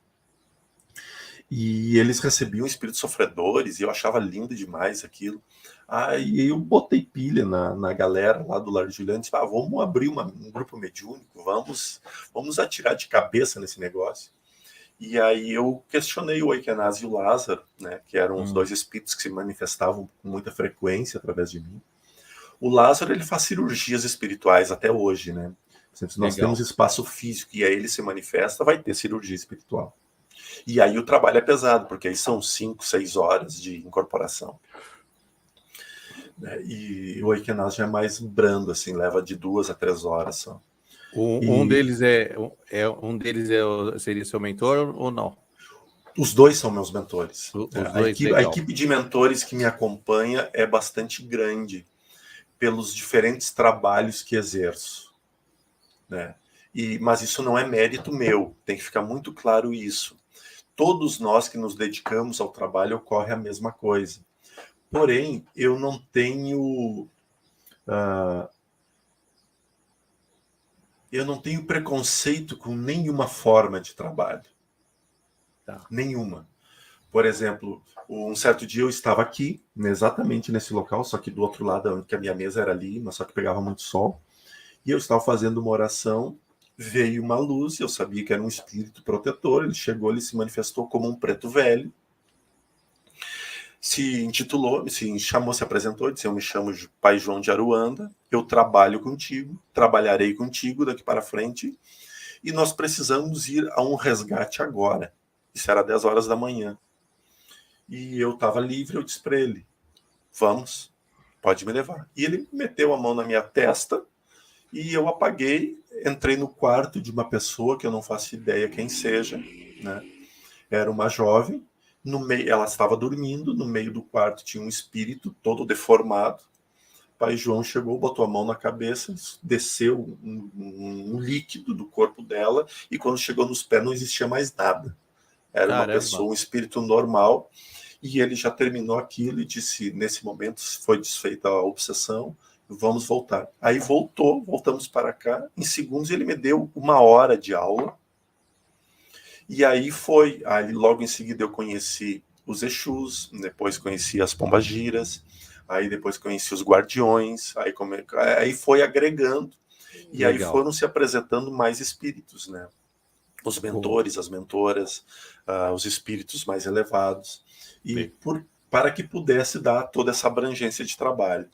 E eles recebiam espíritos sofredores, e eu achava lindo demais aquilo. Aí eu botei pilha na galera lá do Lar de Juliano, disse, vamos abrir um grupo mediúnico, vamos atirar de cabeça nesse negócio. E aí eu questionei o Oikenas e o Lázaro, né, que eram os 2 espíritos que se manifestavam com muita frequência através de mim. O Lázaro, ele faz cirurgias espirituais até hoje, né? Se nós temos espaço físico e aí ele se manifesta, vai ter cirurgia espiritual. E aí o trabalho é pesado, porque aí são 5, 6 horas de incorporação. E o Oikenas já é mais brando, assim, leva de 2 a 3 horas só. Um deles seria seu mentor ou não? Os dois são meus mentores. Os A dois, equipe, a legal. equipe de mentores que me acompanha é bastante grande pelos diferentes trabalhos que exerço, né? Mas isso não é mérito meu, tem que ficar muito claro isso. Todos nós que nos dedicamos ao trabalho ocorre a mesma coisa. Porém, eu não tenho preconceito com nenhuma forma de trabalho. Tá. Nenhuma. Por exemplo, um certo dia eu estava aqui, exatamente nesse local, só que do outro lado, que a minha mesa era ali, mas só que pegava muito sol. E eu estava fazendo uma oração, veio uma luz, eu sabia que era um espírito protetor, ele chegou, ele se manifestou como um preto velho, se intitulou, se chamou, se apresentou, disse: eu me chamo Pai João de Aruanda, eu trabalho contigo, trabalharei contigo daqui para frente, e nós precisamos ir a um resgate agora. Isso era 10 horas da manhã. E eu estava livre, eu disse para ele: vamos, pode me levar. E ele meteu a mão na minha testa, e eu apaguei, entrei no quarto de uma pessoa que eu não faço ideia quem seja, né? Era uma jovem, no meio, ela estava dormindo, no meio do quarto tinha um espírito todo deformado. Pai João chegou, botou a mão na cabeça, desceu um líquido do corpo dela, e quando chegou nos pés não existia mais nada. Era uma pessoa, um espírito normal, e ele já terminou aquilo e disse: nesse momento foi desfeita a obsessão, vamos voltar. Aí voltamos para cá, em segundos ele me deu 1 hora de aula, e aí logo em seguida eu conheci os Exus, depois conheci as pombagiras, aí depois conheci os guardiões, aí foi agregando, e aí foram se apresentando mais espíritos, né? Os mentores, as mentoras, os espíritos mais elevados, e para que pudesse dar toda essa abrangência de trabalho.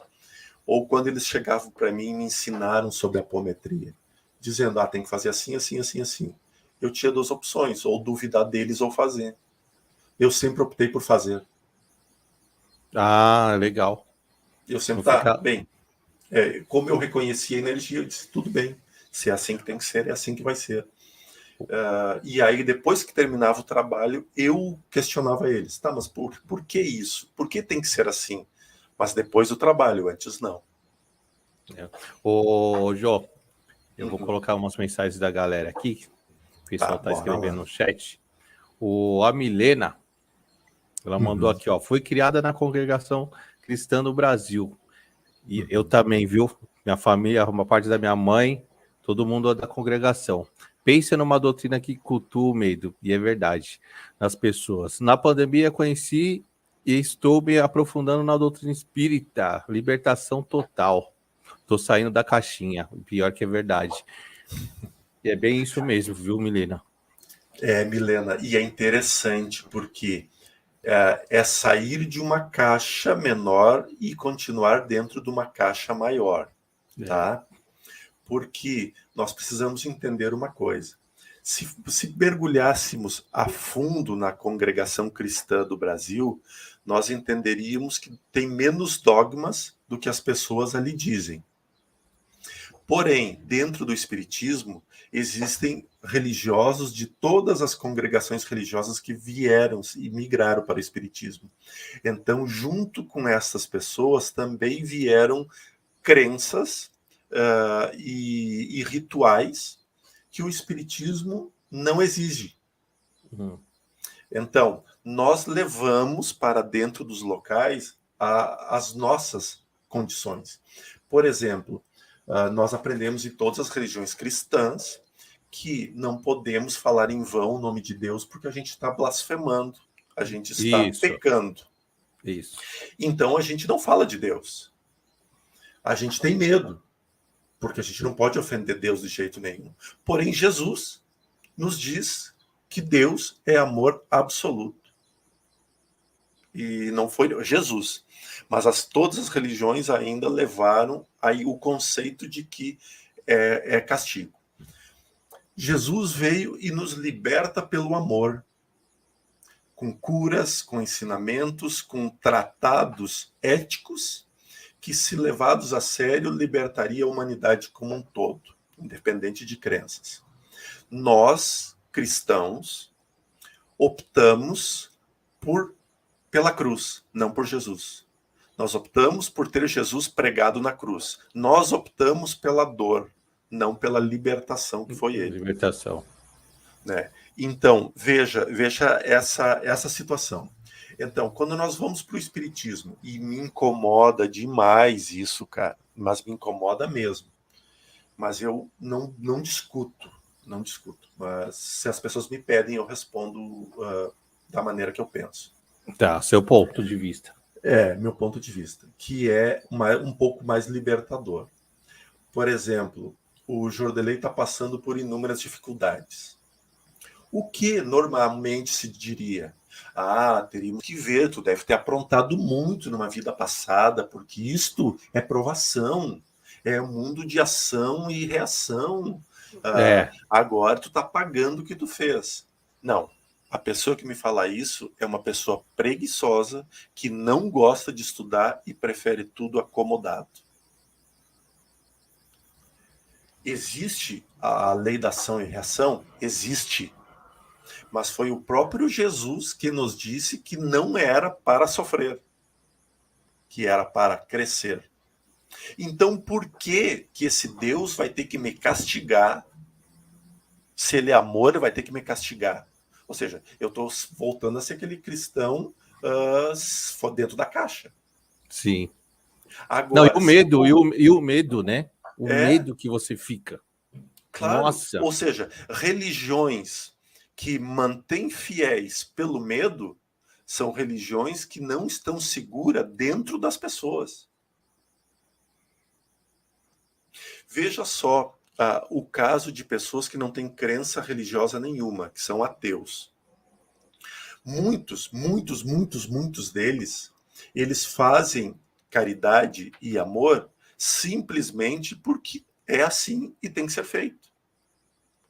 Ou quando eles chegavam para mim e me ensinaram sobre a apometria, dizendo: tem que fazer assim, assim, assim, assim. Eu tinha 2 opções, ou duvidar deles ou fazer. Eu sempre optei por fazer. Legal. Eu sempre, bem. Como eu reconheci a energia, eu disse: tudo bem, se é assim que tem que ser, é assim que vai ser. E aí, depois que terminava o trabalho, eu questionava eles: mas por que isso? Por que tem que ser assim? Mas depois do trabalho, antes não. Ô, Jô, eu vou colocar umas mensagens da galera aqui. O pessoal tá escrevendo no chat. A Milena, ela mandou aqui, ó: foi criada na congregação cristã do Brasil. E eu também, viu? Minha família, uma parte da minha mãe, todo mundo é da congregação. Pensa numa doutrina que cultua o medo, e é verdade, nas pessoas. Na pandemia conheci e estou me aprofundando na doutrina espírita, libertação total. Tô saindo da caixinha, pior que é verdade. E é bem isso mesmo, viu, Milena? Milena, e é interessante porque é sair de uma caixa menor e continuar dentro de uma caixa maior, tá? Porque nós precisamos entender uma coisa. Se mergulhássemos a fundo na congregação cristã do Brasil, nós entenderíamos que tem menos dogmas do que as pessoas ali dizem. Porém, dentro do Espiritismo, existem religiosos de todas as congregações religiosas que vieram e migraram para o Espiritismo. Então, junto com essas pessoas, também vieram crenças e rituais que o Espiritismo não exige. Então, nós levamos para dentro dos locais as nossas condições. Por exemplo, nós aprendemos em todas as religiões cristãs que não podemos falar em vão o nome de Deus porque a gente está blasfemando, a gente está pecando. Isso. Então a gente não fala de Deus. A gente tem medo, porque a gente não pode ofender Deus de jeito nenhum. Porém, Jesus nos diz que Deus é amor absoluto. E não foi Jesus. Mas todas as religiões ainda levaram aí o conceito de que é castigo. Jesus veio e nos liberta pelo amor, com curas, com ensinamentos, com tratados éticos, que, se levados a sério, libertaria a humanidade como um todo. independente de crenças. Nós, cristãos, optamos pela cruz, não por Jesus. Nós optamos por ter Jesus pregado na cruz. Nós optamos pela dor, não pela libertação que foi ele. Libertação. Né? Então, veja essa situação. Então, quando nós vamos para o Espiritismo, e me incomoda demais isso, cara, mas me incomoda mesmo. Mas eu não discuto. Mas se as pessoas me pedem, eu respondo da maneira que eu penso. Tá, seu ponto de vista. Meu ponto de vista, que é um pouco mais libertador. Por exemplo, o Jordelei está passando por inúmeras dificuldades. O que normalmente se diria? Teríamos que ver, tu deve ter aprontado muito numa vida passada, porque isto é provação, é um mundo de ação e reação. Agora tu está pagando o que tu fez. Não. A pessoa que me fala isso é uma pessoa preguiçosa, que não gosta de estudar e prefere tudo acomodado. Existe a lei da ação e reação? Existe. Mas foi o próprio Jesus que nos disse que não era para sofrer, que era para crescer. Então, por que esse Deus vai ter que me castigar? Se ele é amor, ele vai ter que me castigar. Ou seja, eu estou voltando a ser aquele cristão dentro da caixa. Sim. Agora, não, e o medo, né? O medo que você fica. Claro. Nossa. Ou seja, religiões que mantêm fiéis pelo medo são religiões que não estão seguras dentro das pessoas. Veja só o caso de pessoas que não têm crença religiosa nenhuma, que são ateus. Muitos deles, eles fazem caridade e amor simplesmente porque é assim e tem que ser feito.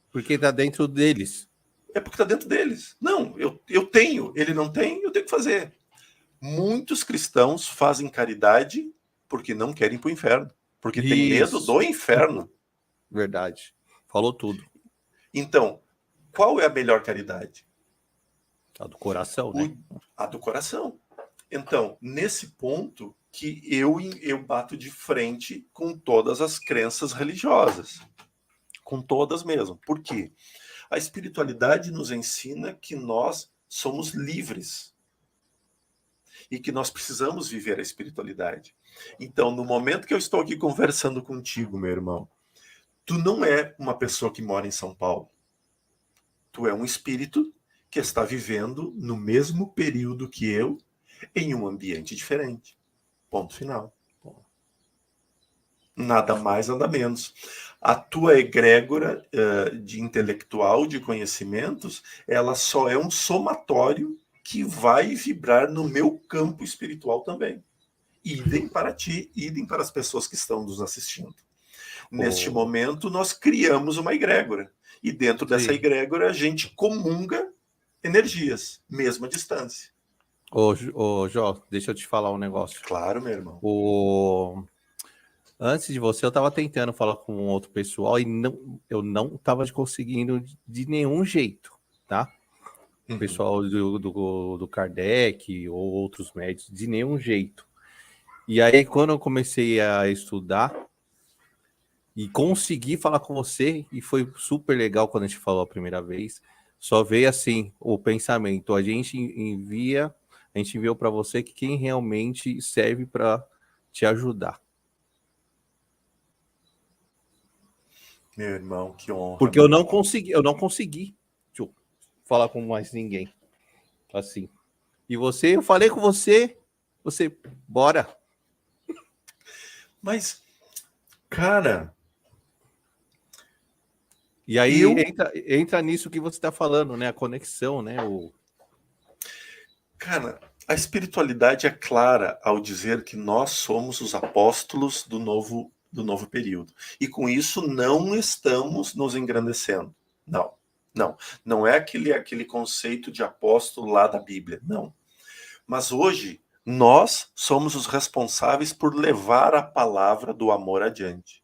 Porque está dentro deles. É porque está dentro deles. Não, eu tenho, ele não tem, eu tenho que fazer. Muitos cristãos fazem caridade porque não querem ir para o inferno. Porque tem medo do inferno. Verdade. Falou tudo. Então, qual é a melhor caridade? A do coração, né? A do coração. Então, nesse ponto que eu bato de frente com todas as crenças religiosas. Com todas mesmo. Por quê? A espiritualidade nos ensina que nós somos livres. E que nós precisamos viver a espiritualidade. Então, no momento que eu estou aqui conversando contigo, meu irmão, tu não é uma pessoa que mora em São Paulo. Tu é um espírito que está vivendo no mesmo período que eu, em um ambiente diferente. Ponto final. Nada mais, nada menos. A tua egrégora de intelectual, de conhecimentos, ela só é um somatório que vai vibrar no meu campo espiritual também. Idem para ti, idem para as pessoas que estão nos assistindo. Neste momento, nós criamos uma egrégora. E dentro dessa egrégora, a gente comunga energias, mesmo à distância. Ô, Jó, deixa eu te falar um negócio. Claro, meu irmão. Antes de você, eu estava tentando falar com outro pessoal e eu não estava conseguindo de nenhum jeito, tá? O pessoal do Kardec ou outros médicos, de nenhum jeito. E aí, quando eu comecei a estudar e consegui falar com você, e foi super legal quando a gente falou a primeira vez, só veio assim o pensamento. A gente enviou para você que quem realmente serve para te ajudar. Meu irmão, que honra. Porque eu não consegui falar com mais ninguém. Assim. E eu falei com você, bora. Mas, cara... E aí entra nisso que você está falando, né? A conexão, né? Cara, a espiritualidade é clara ao dizer que nós somos os apóstolos do novo período. E com isso não estamos nos engrandecendo. Não é aquele conceito de apóstolo lá da Bíblia, não. Mas hoje nós somos os responsáveis por levar a palavra do amor adiante.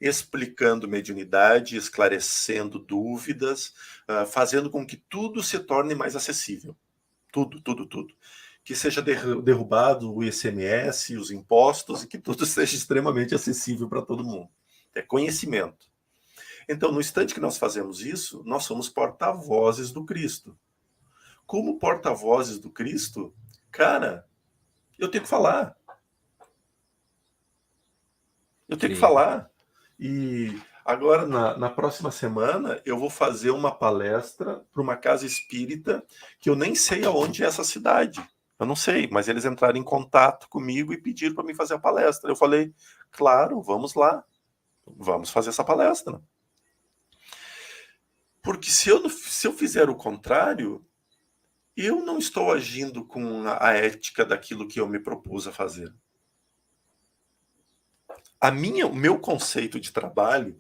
explicando mediunidade, esclarecendo dúvidas, fazendo com que tudo se torne mais acessível. Tudo, tudo, tudo. Que seja derrubado o ICMS, os impostos, e que tudo seja extremamente acessível para todo mundo. É conhecimento. Então, no instante que nós fazemos isso, nós somos porta-vozes do Cristo. Como porta-vozes do Cristo, cara, eu tenho que falar. Eu tenho que Sim. falar. E agora, na próxima semana, eu vou fazer uma palestra para uma casa espírita que eu nem sei aonde é essa cidade. Eu não sei, mas eles entraram em contato comigo e pediram para mim fazer a palestra. Eu falei, claro, vamos lá. Vamos fazer essa palestra. Porque se eu fizer o contrário, eu não estou agindo com a ética daquilo que eu me propus a fazer. O meu conceito de trabalho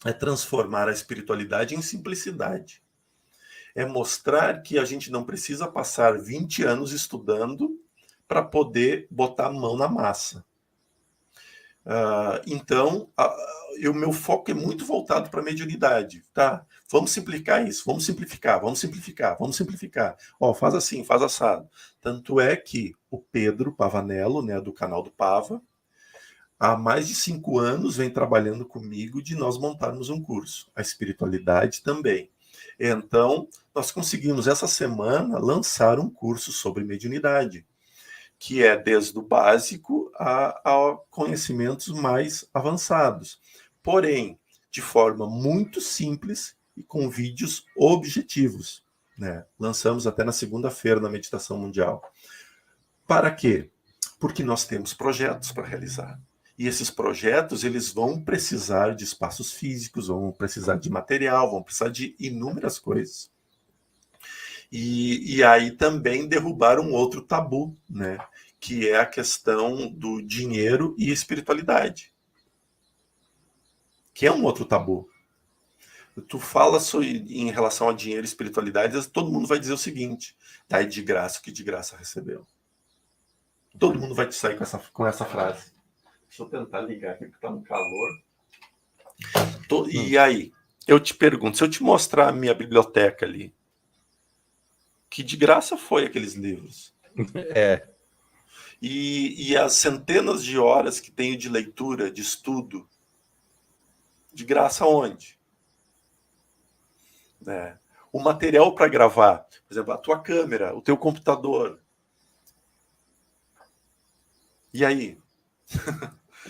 é transformar a espiritualidade em simplicidade. É mostrar que a gente não precisa passar 20 anos estudando para poder botar a mão na massa. Então, o meu foco é muito voltado para a mediunidade. Tá? Vamos simplificar isso, vamos simplificar, vamos simplificar, vamos simplificar. Ó, faz assim, faz assado. Tanto é que o Pedro Pavanello, né, do canal do Pava, há mais de 5 anos vem trabalhando comigo de nós montarmos um curso. A espiritualidade também. Então, nós conseguimos essa semana lançar um curso sobre mediunidade, que é desde o básico a conhecimentos mais avançados. Porém, de forma muito simples e com vídeos objetivos. Né? Lançamos até na segunda-feira na Meditação Mundial. Para quê? Porque nós temos projetos para realizar. E esses projetos, eles vão precisar de espaços físicos, vão precisar de material, vão precisar de inúmeras coisas. E aí também derrubar um outro tabu, né? Que é a questão do dinheiro e espiritualidade. Que é um outro tabu. Tu fala em relação a dinheiro e espiritualidade, todo mundo vai dizer o seguinte: dai de graça o que de graça recebeu. Todo mundo vai te sair com essa frase. Deixa eu tentar ligar aqui, porque tá no calor. E aí, eu te pergunto, se eu te mostrar a minha biblioteca ali, que de graça foi aqueles livros? É. E as centenas de horas que tenho de leitura, de estudo, de graça onde? Né? O material para gravar, por exemplo, a tua câmera, o teu computador. E aí?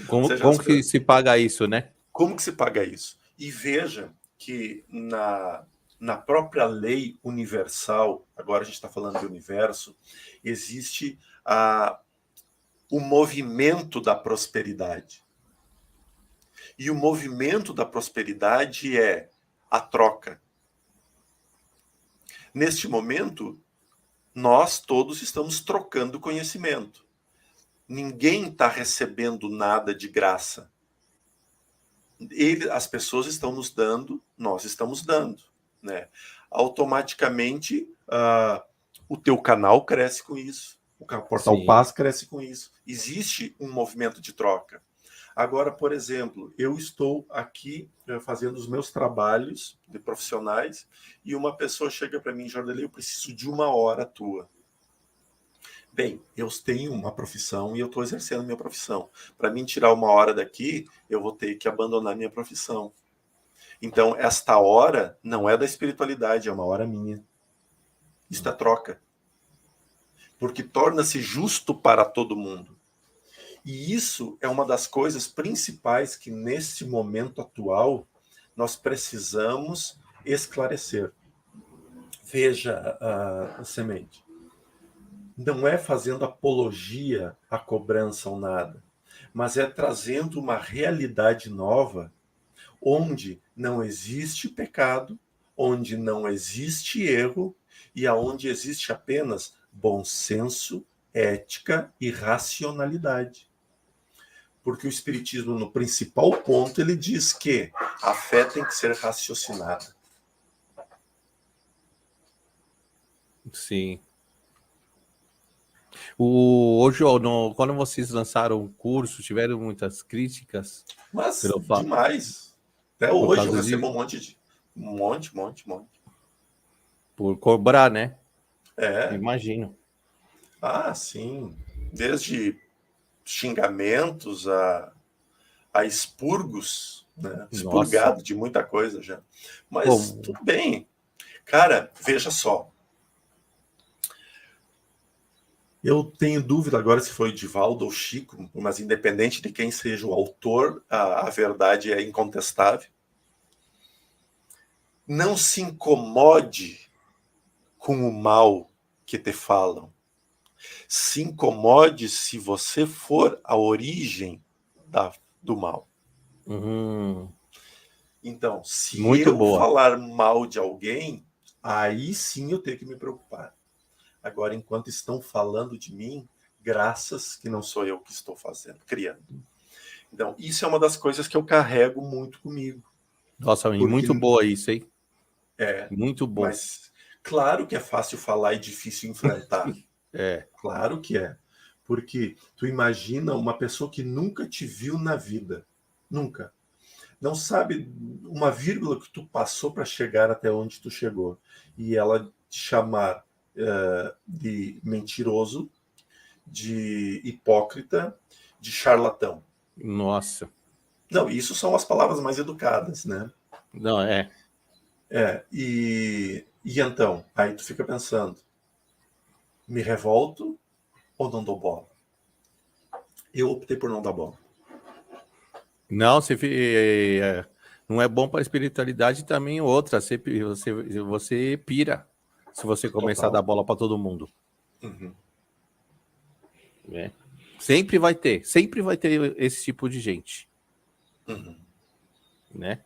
Como que se paga isso, né? Como que se paga isso? E veja que na própria lei universal, agora a gente está falando de universo, existe o movimento da prosperidade. E o movimento da prosperidade é a troca. Neste momento, nós todos estamos trocando conhecimento. Ninguém está recebendo nada de graça. As pessoas estão nos dando, nós estamos dando. Né? Automaticamente, o teu canal cresce com isso. O Portal Sim. Paz cresce com isso. Existe um movimento de troca. Agora, por exemplo, eu estou aqui fazendo os meus trabalhos de profissionais e uma pessoa chega para mim, Jordelei, eu preciso de 1 hora tua. Bem, eu tenho uma profissão e eu estou exercendo minha profissão. Para mim tirar 1 hora daqui, eu vou ter que abandonar minha profissão. Então, esta hora não é da espiritualidade, é uma hora minha. Isso é troca. Porque torna-se justo para todo mundo. E isso é uma das coisas principais que, nesse momento atual, nós precisamos esclarecer. Veja, Semente, não é fazendo apologia à cobrança ou nada, mas é trazendo uma realidade nova, onde não existe pecado, onde não existe erro e aonde existe apenas bom senso, ética e racionalidade. Porque o Espiritismo, no principal ponto, ele diz que a fé tem que ser raciocinada. Sim. Hoje, quando vocês lançaram o curso, tiveram muitas críticas Mas pelo demais. Até por hoje eu causa recebo de um monte de. Um monte, monte, monte. por cobrar, né? É. Imagino. Ah, sim. Desde xingamentos a expurgos, né? Nossa. Expurgado de muita coisa já. Mas Pô, tudo bem. Cara, veja só. Eu tenho dúvida agora se foi Divaldo ou Chico, mas independente de quem seja o autor, a verdade é incontestável. Não se incomode com o mal que te falam. Se incomode se você for a origem do mal. hum, Então, se muito eu boa. falar mal de alguém, aí sim eu tenho que me preocupar. Agora, enquanto estão falando de mim, graças que não sou eu que estou fazendo, criando. Então, isso é uma das coisas que eu carrego muito comigo. Nossa, e Porque muito boa isso, hein? é, Muito bom. mas claro que é fácil falar e difícil enfrentar. É, Claro que é. Porque tu imagina uma pessoa que nunca te viu na vida. Nunca. Não sabe uma vírgula que tu passou para chegar até onde tu chegou. E ela te chamar de mentiroso, de hipócrita, de charlatão. nossa. Não, isso são as palavras mais educadas, né? Não, é. E então, aí tu fica pensando, me revolto ou não dou bola? Eu optei por não dar bola. Não, não é bom para a espiritualidade também outra. Você pira se você começar a dar Total. bola para todo mundo. Uhum. Né? Sempre vai ter esse tipo de gente. Uhum. Né?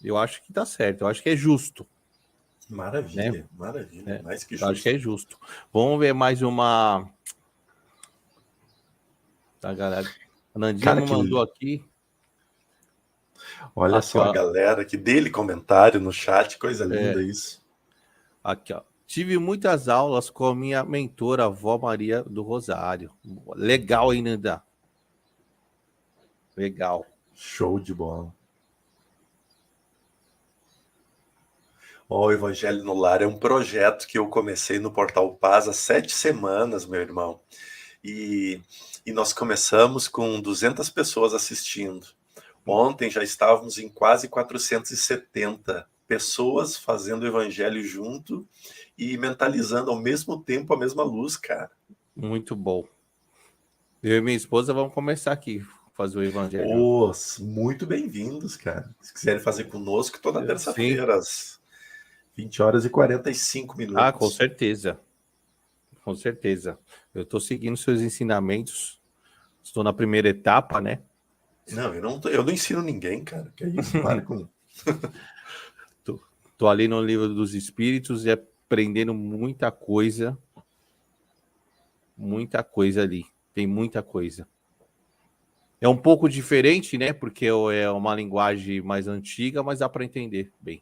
Eu acho que tá certo, eu acho que é justo. Né? Maravilha, maravilha, É, mais que eu acho que justo. é justo. Vamos ver mais uma. Tá, galera? A Nandinha Cara, me mandou aqui. olha Aqui, só a ó. galera que dele comentário no chat, coisa linda isso. Aqui, ó. Tive muitas aulas com a minha mentora, a avó Maria do Rosário. Legal, hein, Nanda? Legal. Show de bola. O Evangelho no Lar é um projeto que eu comecei no Portal Paz há 7 semanas, meu irmão. E, e nós começamos com 200 pessoas assistindo. Ontem já estávamos em quase 470 pessoas fazendo o evangelho junto e mentalizando ao mesmo tempo a mesma luz, cara. Muito bom. Eu e minha esposa vamos começar aqui fazer o evangelho. Os muito bem-vindos, cara. Se quiserem fazer conosco, toda Sim. terça-feira, às 20 horas e 45 Ah, com minutos. certeza. Com certeza. Eu estou seguindo seus ensinamentos. Estou na primeira etapa, né? Não, eu não ensino ninguém, cara. Que é isso? Para com. Tô, tô ali no livro dos Espíritos e aprendendo muita coisa ali. Tem muita coisa. É um pouco diferente, né? Porque é uma linguagem mais antiga, mas dá para entender bem.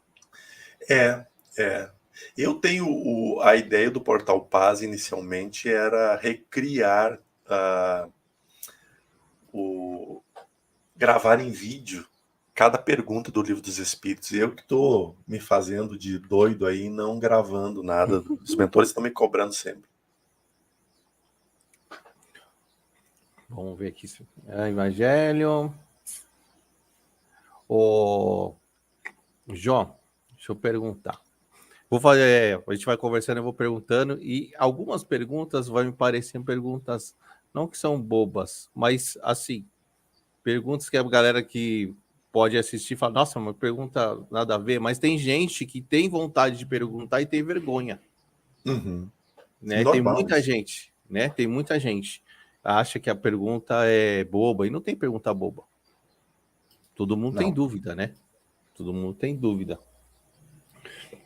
É, é. Eu tenho a ideia do Portal Paz inicialmente era recriar o gravar em vídeo cada pergunta do Livro dos Espíritos. E eu que estou me fazendo de doido aí, não gravando nada. Os mentores estão me cobrando sempre. Vamos ver aqui. Evangelho. Ô, João, deixa eu perguntar. Vou fazer, a gente vai conversando, eu vou perguntando, e algumas perguntas vão me parecer perguntas, não que são bobas, mas assim, perguntas que a galera que pode assistir fala, nossa, uma pergunta nada a ver, mas tem gente que tem vontade de perguntar e tem vergonha, Uhum. né? Tem Normal muita isso. gente, né? Tem muita gente acha que a pergunta é boba e não tem pergunta boba. Todo mundo tem Não. dúvida, né? Todo mundo tem dúvida.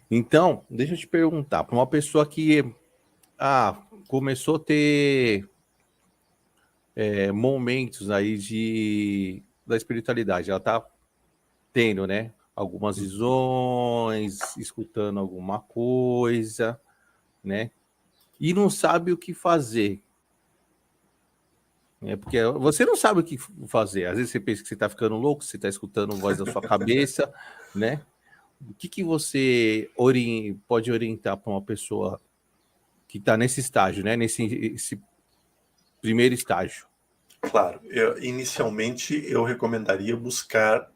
Então, deixa eu te perguntar, para uma pessoa que começou a ter momentos aí da espiritualidade, ela tá tendo, né? Algumas visões, escutando alguma coisa, né? e não sabe o que fazer. Porque você não sabe o que fazer. Às vezes você pensa que você está ficando louco, você está escutando voz da sua cabeça, né? O que você pode orientar para uma pessoa que está nesse estágio, né? Esse primeiro estágio? Claro, inicialmente eu recomendaria buscar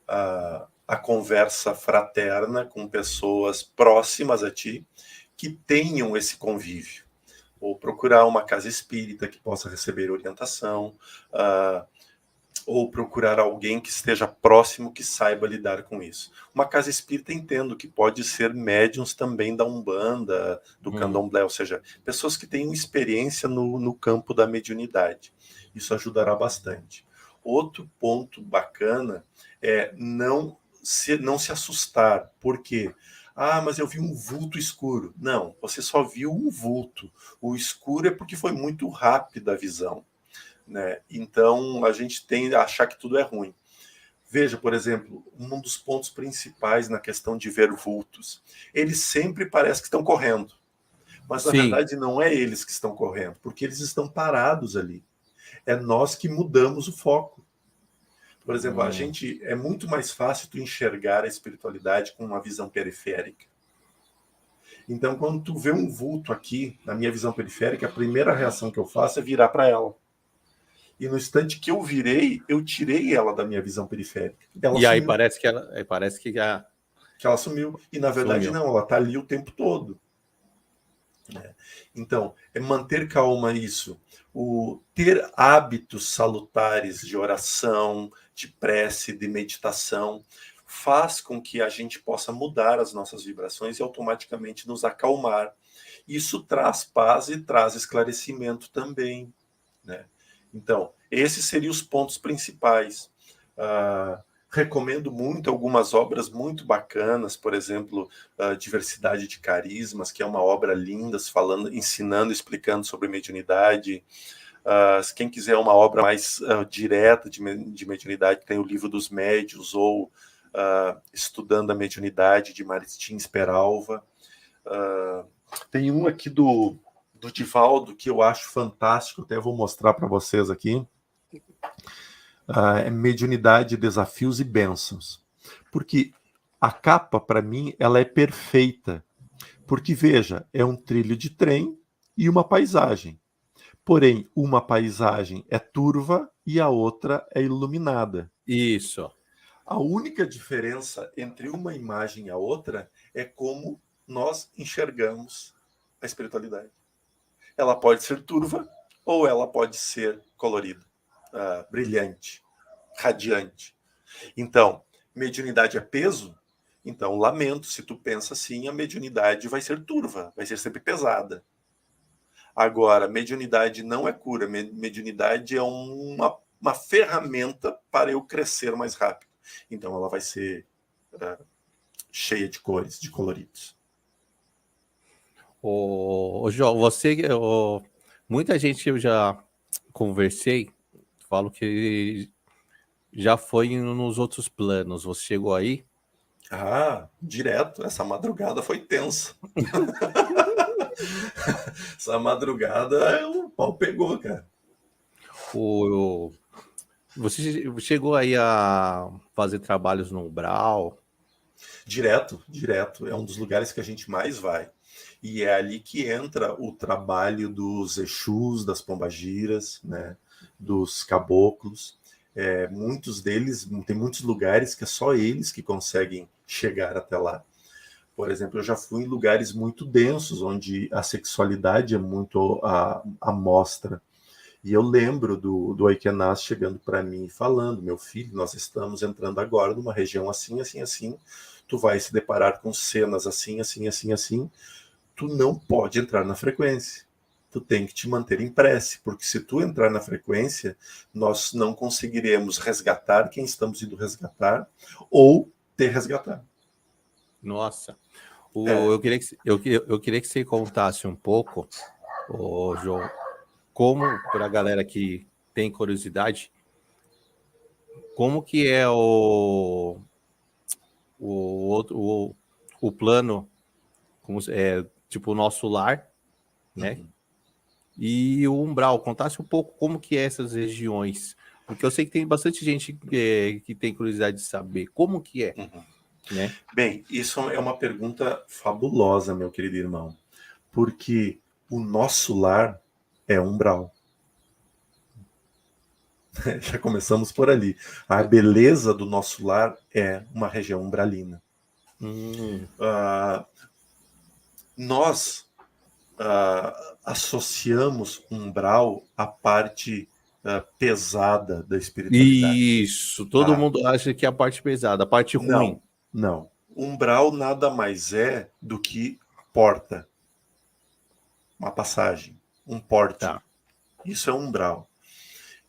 a conversa fraterna com pessoas próximas a ti que tenham esse convívio, ou procurar uma casa espírita que possa receber orientação, ou procurar alguém que esteja próximo que saiba lidar com isso. Uma casa espírita, entendo que pode ser médiuns também da Umbanda, do Candomblé, ou seja, pessoas que tenham experiência no campo da mediunidade. Isso ajudará bastante. Outro ponto bacana é não se assustar. Por quê? Ah, mas eu vi um vulto escuro. Não, você só viu um vulto. O escuro é porque foi muito rápida a visão, né? Então a gente tende a achar que tudo é ruim. Veja, por exemplo, um dos pontos principais na questão de ver vultos. Eles sempre parecem que estão correndo, mas na Sim. verdade não é eles que estão correndo, porque eles estão parados ali. É nós que mudamos o foco. Por exemplo, a gente é muito mais fácil tu enxergar a espiritualidade com uma visão periférica. Então, quando tu vê um vulto aqui, na minha visão periférica, a primeira reação que eu faço é virar para ela. E no instante que eu virei, eu tirei ela da minha visão periférica. Ela E aí sumiu. parece que já Que ela sumiu. E na verdade sumiu. não, ela está ali o tempo todo. Então, é manter calma isso. O ter hábitos salutares de oração, de prece, de meditação, faz com que a gente possa mudar as nossas vibrações e automaticamente nos acalmar. Isso traz paz e traz esclarecimento também, né? Então, esses seriam os pontos principais. Recomendo muito algumas obras muito bacanas, por exemplo, Diversidade de Carismas, que é uma obra linda, falando, ensinando, explicando sobre mediunidade. Quem quiser uma obra mais direta de mediunidade, tem o Livro dos Médiuns, ou Estudando a Mediunidade, de Martins Peralva. Tem um aqui do Divaldo, que eu acho fantástico, até vou mostrar para vocês aqui. É Mediunidade, Desafios e Bênçãos. Porque a capa, para mim, ela é perfeita. Porque, veja, é um trilho de trem e uma paisagem. Porém, uma paisagem é turva e a outra é iluminada. Isso. A única diferença entre uma imagem e a outra é como nós enxergamos a espiritualidade. Ela pode ser turva ou ela pode ser colorida, brilhante, radiante. Então, mediunidade é peso? Então, lamento, se tu pensa assim, a mediunidade vai ser turva, vai ser sempre pesada. Agora, mediunidade não é cura, mediunidade é uma ferramenta para eu crescer mais rápido. Então, ela vai ser cheia de cores, de coloridos. João, muita gente eu já conversei, falo que já foi nos outros planos. Você chegou aí? Direto. Essa madrugada foi tensa. Essa madrugada o pau pegou, cara. Você chegou aí a fazer trabalhos no Umbral? Direto. É um dos lugares que a gente mais vai. E é ali que entra o trabalho dos Exus, das pombagiras, né, dos caboclos. Muitos deles, tem muitos lugares que é só eles que conseguem chegar até lá. Por exemplo, eu já fui em lugares muito densos, onde a sexualidade é muito à mostra. E eu lembro do Aikenaz chegando para mim e falando: meu filho, nós estamos entrando agora numa região assim, assim, assim. Tu vai se deparar com cenas assim, assim, assim, assim. Tu não pode entrar na frequência. Tu tem que te manter em prece, porque se tu entrar na frequência, nós não conseguiremos resgatar quem estamos indo resgatar ou te resgatar. Nossa. Eu queria que você contasse um pouco, João, como, para a galera que tem curiosidade, como que é o plano, como, tipo o nosso lar, né? E o umbral, contasse um pouco como que é essas regiões, porque eu sei que tem bastante gente que tem curiosidade de saber como que é, né? Bem, isso é uma pergunta fabulosa, meu querido irmão, porque o nosso lar é umbral. Já começamos por ali. A beleza do nosso lar é uma região umbralina. Nós associamos umbral à parte pesada da espiritualidade. Isso, todo mundo acha que é a parte pesada, a parte ruim. Não. Umbral nada mais é do que porta, uma passagem, um porte. Tá. Isso é umbral.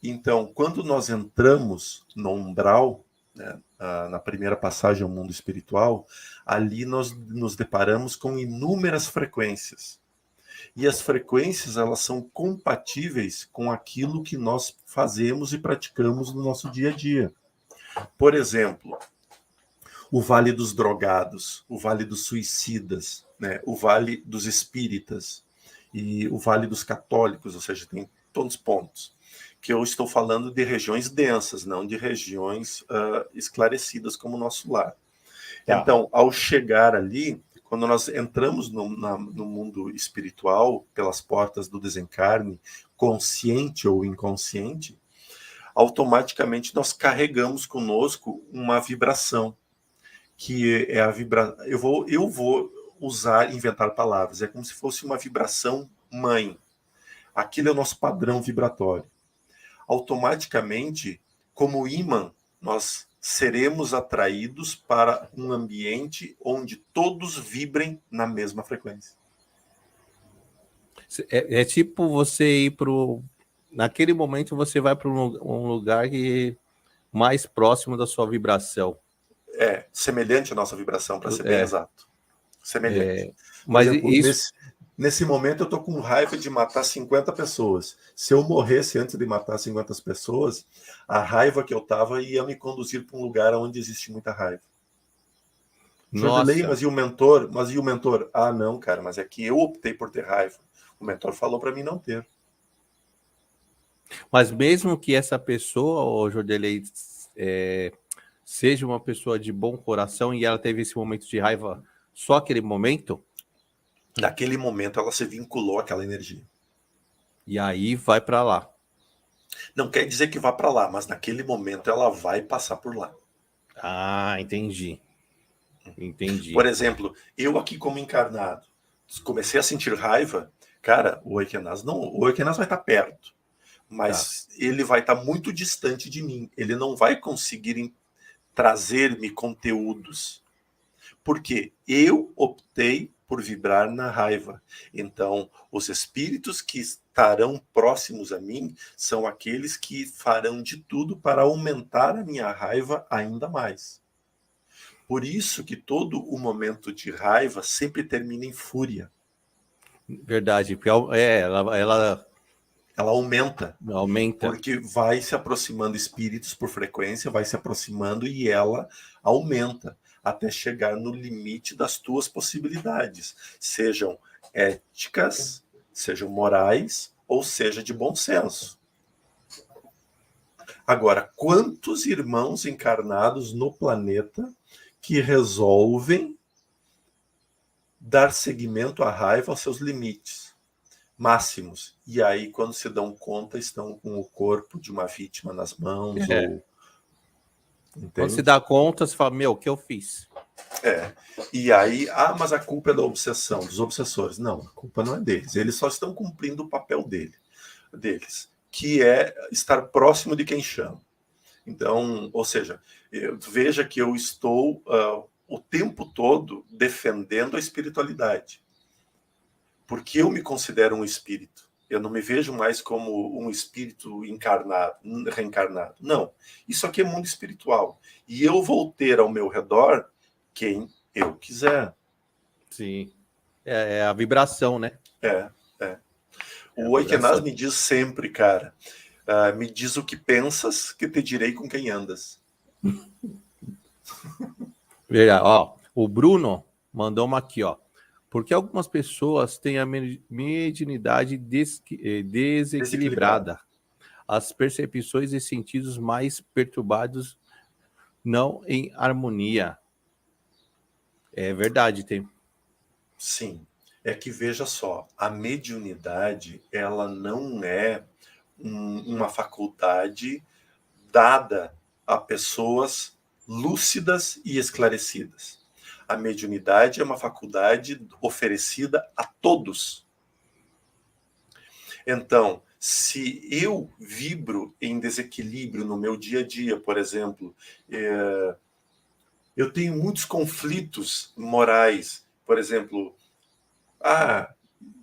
Então, quando nós entramos no umbral, né, na primeira passagem ao mundo espiritual, ali nós nos deparamos com inúmeras frequências. E as frequências, elas são compatíveis com aquilo que nós fazemos e praticamos no nosso dia a dia. Por exemplo, o Vale dos Drogados, o Vale dos Suicidas, né, o Vale dos Espíritas e o Vale dos Católicos, ou seja, tem todos os pontos. Que eu estou falando de regiões densas, não de regiões esclarecidas como o nosso lar. Tá. Então, ao chegar ali, quando nós entramos no mundo espiritual, pelas portas do desencarne, consciente ou inconsciente, automaticamente nós carregamos conosco uma vibração, que é a vibração. Eu vou inventar palavras, é como se fosse uma vibração mãe. Aquilo é o nosso padrão vibratório. Automaticamente, como imã, nós seremos atraídos para um ambiente onde todos vibrem na mesma frequência. É tipo você ir naquele momento você vai para um lugar que mais próximo da sua vibração. É, semelhante à nossa vibração, para ser bem exato. Semelhante. Mas exemplo, isso... Nesse momento eu estou com raiva de matar 50 pessoas. Se eu morresse antes de matar 50 pessoas, a raiva que eu tava ia me conduzir para um lugar onde existe muita raiva. Jordelei, mas e o mentor? Mas e o mentor? Ah, não, cara, mas é que eu optei por ter raiva. O mentor falou para mim não ter. Mas mesmo que essa pessoa, o Jordelei, seja uma pessoa de bom coração e ela teve esse momento de raiva só aquele momento, naquele momento ela se vinculou àquela energia. E aí vai para lá. Não quer dizer que vá para lá, mas naquele momento ela vai passar por lá. Ah, entendi. Entendi. Por exemplo, eu aqui como encarnado, comecei a sentir raiva, cara, o Equenaz vai estar perto, mas ele vai estar muito distante de mim. Ele não vai conseguir trazer-me conteúdos. Porque eu optei por vibrar na raiva. Então, os espíritos que estarão próximos a mim são aqueles que farão de tudo para aumentar a minha raiva ainda mais. Por isso que todo o momento de raiva sempre termina em fúria. Verdade, porque ela aumenta. Aumenta. Porque vai se aproximando espíritos por frequência, vai se aproximando e ela aumenta até chegar no limite das tuas possibilidades, sejam éticas, sejam morais, ou seja, de bom senso. Agora, quantos irmãos encarnados no planeta que resolvem dar seguimento à raiva aos seus limites máximos? E aí, quando se dão conta, estão com o corpo de uma vítima nas mãos, ou... Entende? Quando se dá conta, você fala, meu, o que eu fiz? E aí, mas a culpa é da obsessão, dos obsessores. Não, a culpa não é deles. Eles só estão cumprindo o papel deles, que é estar próximo de quem chama. Então, ou seja, veja que eu estou o tempo todo defendendo a espiritualidade. Porque eu me considero um espírito. Eu não me vejo mais como um espírito reencarnado. Não. Isso aqui é mundo espiritual. E eu vou ter ao meu redor quem eu quiser. Sim. É a vibração, né? O Equenaz me diz sempre, cara, me diz o que pensas, que te direi com quem andas. Verdade. Ó, o Bruno mandou uma aqui, ó. Porque algumas pessoas têm a mediunidade Desequilibrado. desequilibrada, as percepções e sentidos mais perturbados, não em harmonia. É verdade, tem. Sim. É que veja só, a mediunidade, ela não é uma faculdade dada a pessoas lúcidas e esclarecidas. A mediunidade é uma faculdade oferecida a todos. Então, se eu vibro em desequilíbrio no meu dia a dia, por exemplo, eu tenho muitos conflitos morais. Por exemplo,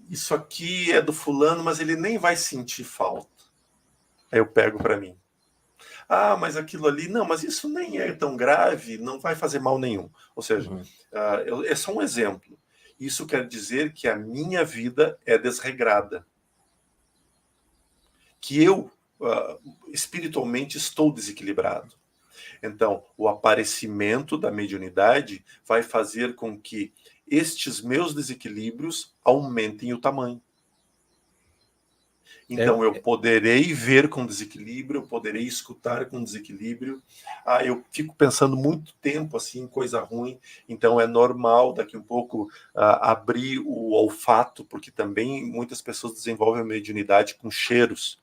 isso aqui é do fulano, mas ele nem vai sentir falta. Aí eu pego para mim. Mas aquilo ali, não, mas isso nem é tão grave, não vai fazer mal nenhum. Ou seja, é só um exemplo. Isso quer dizer que a minha vida é desregrada. Que eu, espiritualmente, estou desequilibrado. Então, o aparecimento da mediunidade vai fazer com que estes meus desequilíbrios aumentem o tamanho. Então, eu poderei ver com desequilíbrio, eu poderei escutar com desequilíbrio. Eu fico pensando muito tempo assim em coisa ruim, então é normal daqui um pouco abrir o olfato, porque também muitas pessoas desenvolvem a mediunidade com cheiros.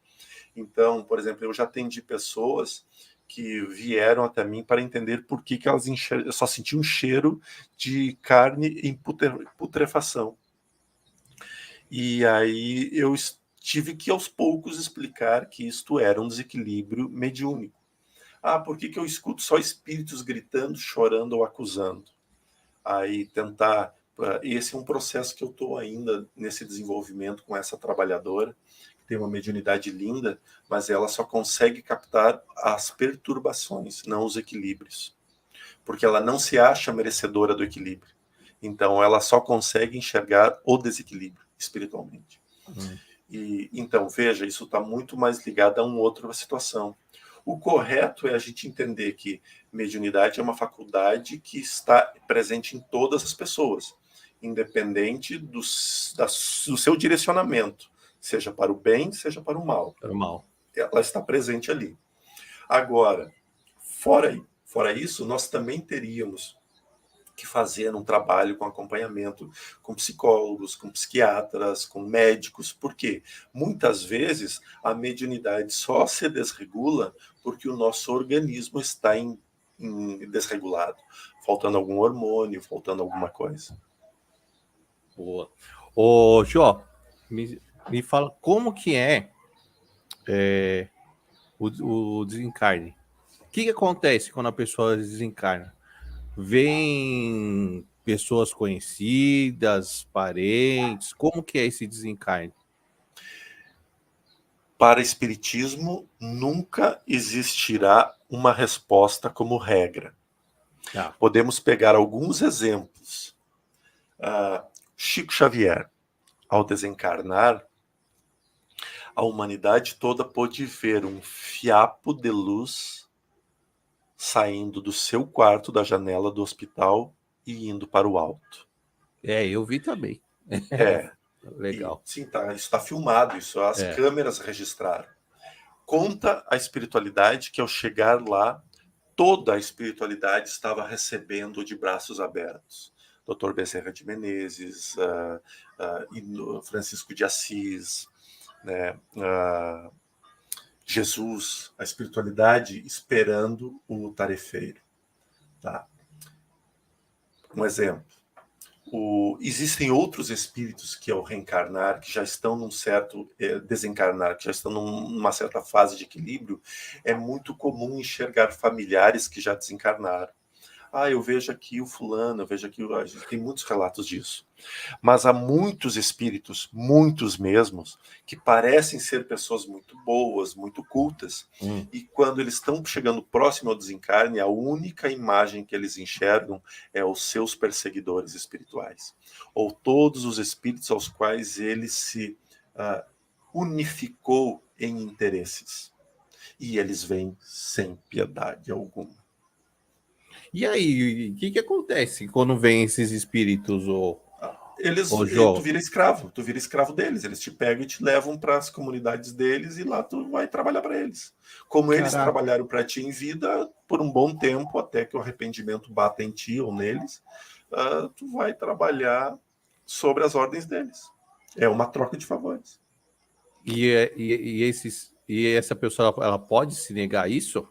Então, por exemplo, eu já atendi pessoas que vieram até mim para entender por que elas só sentiam um cheiro de carne em putrefação. E aí eu tive que, aos poucos, explicar que isto era um desequilíbrio mediúnico. Por que eu escuto só espíritos gritando, chorando ou acusando? Aí tentar... Esse é um processo que eu estou ainda nesse desenvolvimento com essa trabalhadora, que tem uma mediunidade linda, mas ela só consegue captar as perturbações, não os equilíbrios. Porque ela não se acha merecedora do equilíbrio. Então, ela só consegue enxergar o desequilíbrio espiritualmente. Então, veja, isso está muito mais ligado a uma outra situação. O correto é a gente entender que mediunidade é uma faculdade que está presente em todas as pessoas, independente do seu direcionamento, seja para o bem, seja para o mal. Para o mal. Ela está presente ali. Agora, fora isso, nós também teríamos que fazer um trabalho com acompanhamento com psicólogos, com psiquiatras, com médicos, porque muitas vezes a mediunidade só se desregula porque o nosso organismo está desregulado, faltando algum hormônio, faltando alguma coisa. Boa. Ô, Jó, me fala como que é o desencarne. O que acontece quando a pessoa desencarna? Vem pessoas conhecidas, parentes? Como que é esse desencarne? Para espiritismo, nunca existirá uma resposta como regra. Podemos pegar alguns exemplos. Chico Xavier, ao desencarnar, a humanidade toda pôde ver um fiapo de luz saindo do seu quarto, da janela do hospital e indo para o alto. Eu vi também. Legal. Sim, isso está filmado, isso as câmeras registraram. Conta a espiritualidade que ao chegar lá, toda a espiritualidade estava recebendo de braços abertos. Dr. Bezerra de Menezes, Francisco de Assis, né, Jesus, a espiritualidade esperando o tarefeiro. Tá? Um exemplo. Existem outros espíritos que, ao reencarnar, que já estão num certo desencarnar, que já estão numa certa fase de equilíbrio, é muito comum enxergar familiares que já desencarnaram. Eu vejo aqui o fulano, eu vejo aqui... A gente tem muitos relatos disso. Mas há muitos espíritos, muitos mesmos, que parecem ser pessoas muito boas, muito cultas, e quando eles estão chegando próximo ao desencarne, a única imagem que eles enxergam é os seus perseguidores espirituais, ou todos os espíritos aos quais ele se unificou em interesses. E eles vêm sem piedade alguma. E aí, o que acontece quando vem esses espíritos? Ô, Jô, tu vira escravo deles, eles te pegam e te levam para as comunidades deles e lá tu vai trabalhar para eles. Como eles caraca. trabalharam para ti em vida por um bom tempo, até que o arrependimento bata em ti ou neles, tu vai trabalhar sobre as ordens deles. É uma troca de favores. E essa pessoa, ela pode se negar a isso?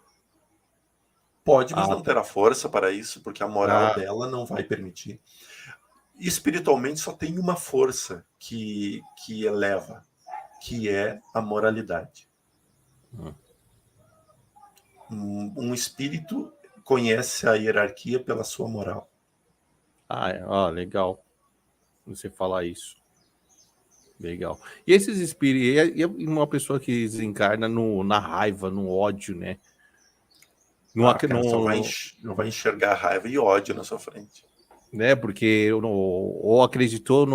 Pode, mas Ah, não tá. terá força para isso, porque a moral Ah, dela não vai permitir. Espiritualmente só tem uma força que eleva, que é a moralidade. hum. Um espírito conhece a hierarquia pela sua moral. Legal você falar isso. Legal. E esses espíritos, e uma pessoa que desencarna na raiva, no ódio, né? Cara, só vai enxergar raiva e ódio na sua frente. Né? Porque ou acreditou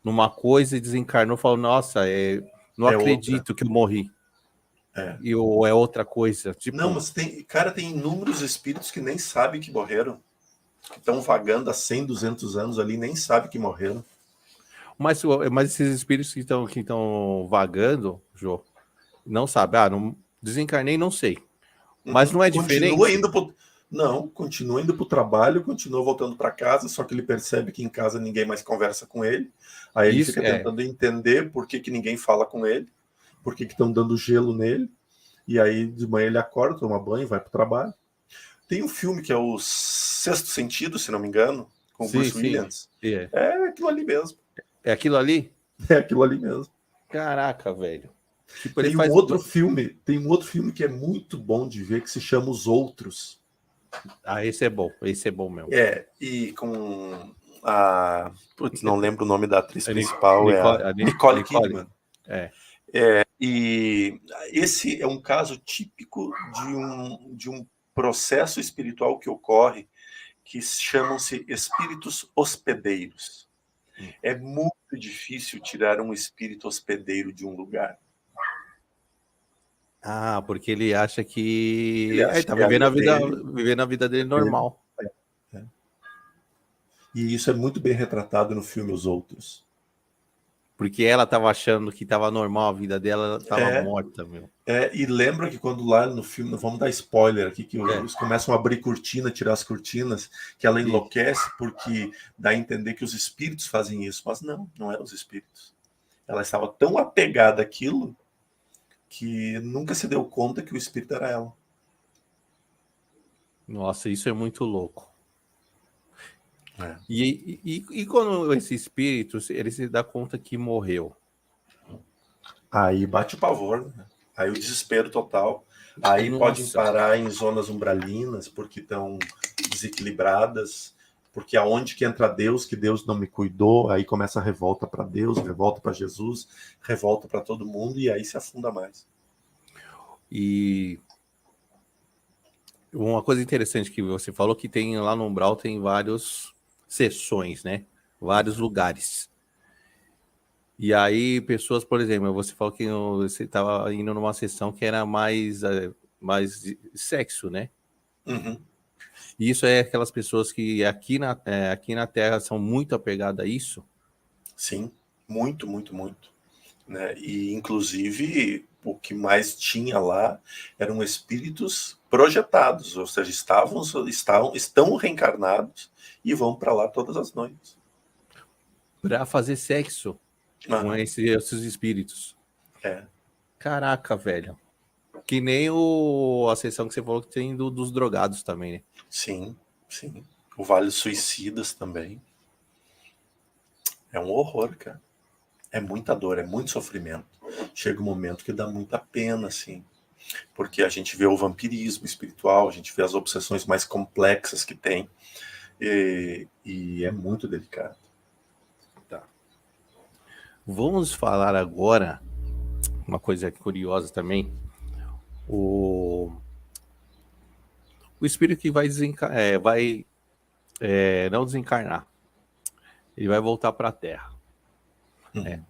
numa coisa e desencarnou, falou, nossa, não É outra. acredito que eu morri. É. Ou é outra coisa. Não, Tipo, mas tem inúmeros espíritos que nem sabem que morreram, que estão vagando há 100, 200 anos ali, nem sabem que morreram. mas esses espíritos que estão vagando, Jô, não sabe. Não desencarnei, não sei. Mas não é Continua diferente? indo pro... Não, continua indo para o trabalho, continua voltando para casa, só que ele percebe que em casa ninguém mais conversa com ele. Aí ele Isso fica é. tentando entender por que ninguém fala com ele, por que estão dando gelo nele. E aí de manhã ele acorda, toma banho, vai para o trabalho. Tem um filme que é o Sexto Sentido, se não me engano, com o Sim, Bruce sim. Williams. É aquilo ali mesmo. É aquilo ali? É aquilo ali mesmo. Caraca, velho. Tipo, ele Tem um faz. outro filme que é muito bom de ver, que se chama Os Outros. Esse é bom. Esse é bom mesmo. E com a... Putz, não lembro o nome da atriz A principal, é a Nicole Kidman. É. E esse é um caso típico de um processo espiritual que ocorre, que chamam-se espíritos hospedeiros. É muito difícil tirar um espírito hospedeiro de um lugar. Porque ele acha que. Ele acha Tá que é a área dele. vivendo a vida dele normal. E isso é muito bem retratado no filme Os Outros. Porque ela tava achando que tava normal a vida dela, ela tava morta, meu. E lembra que quando lá no filme, vamos dar spoiler aqui, que eles começam a abrir cortina, tirar as cortinas, que ela enlouquece porque dá a entender que os espíritos fazem isso. Mas não eram os espíritos. Ela estava tão apegada àquilo que nunca se deu conta que o espírito era ela. Nossa, isso é muito louco. E quando esse espírito, ele se dá conta que morreu? Aí bate o pavor, né? Aí o desespero total. Aí podem parar em zonas umbralinas porque estão desequilibradas, porque aonde que entra Deus, que Deus não me cuidou, aí começa a revolta para Deus, revolta para Jesus, revolta para todo mundo, e aí se afunda mais. E uma coisa interessante que você falou, que tem lá no Umbral, tem várias sessões, né? Vários lugares. E aí, pessoas, por exemplo, você falou que você estava indo numa sessão que era mais sexo, né? Uhum. E isso é aquelas pessoas que aqui na Terra são muito apegadas a isso? Sim, muito, muito, muito. Né? E, inclusive, o que mais tinha lá eram espíritos projetados, ou seja, estão reencarnados e vão para lá todas as noites. Para fazer sexo com esses espíritos. Caraca, velho. Que nem a sessão que você falou que tem dos drogados também, né? Sim, sim. O Vale dos Suicidas também. É um horror, cara. É muita dor, é muito sofrimento. Chega um momento que dá muita pena, assim. Porque a gente vê o vampirismo espiritual, a gente vê as obsessões mais complexas que tem. E é muito delicado. Tá. Vamos falar agora uma coisa curiosa também. O espírito que vai não desencarnar. Ele vai voltar para a Terra. Né?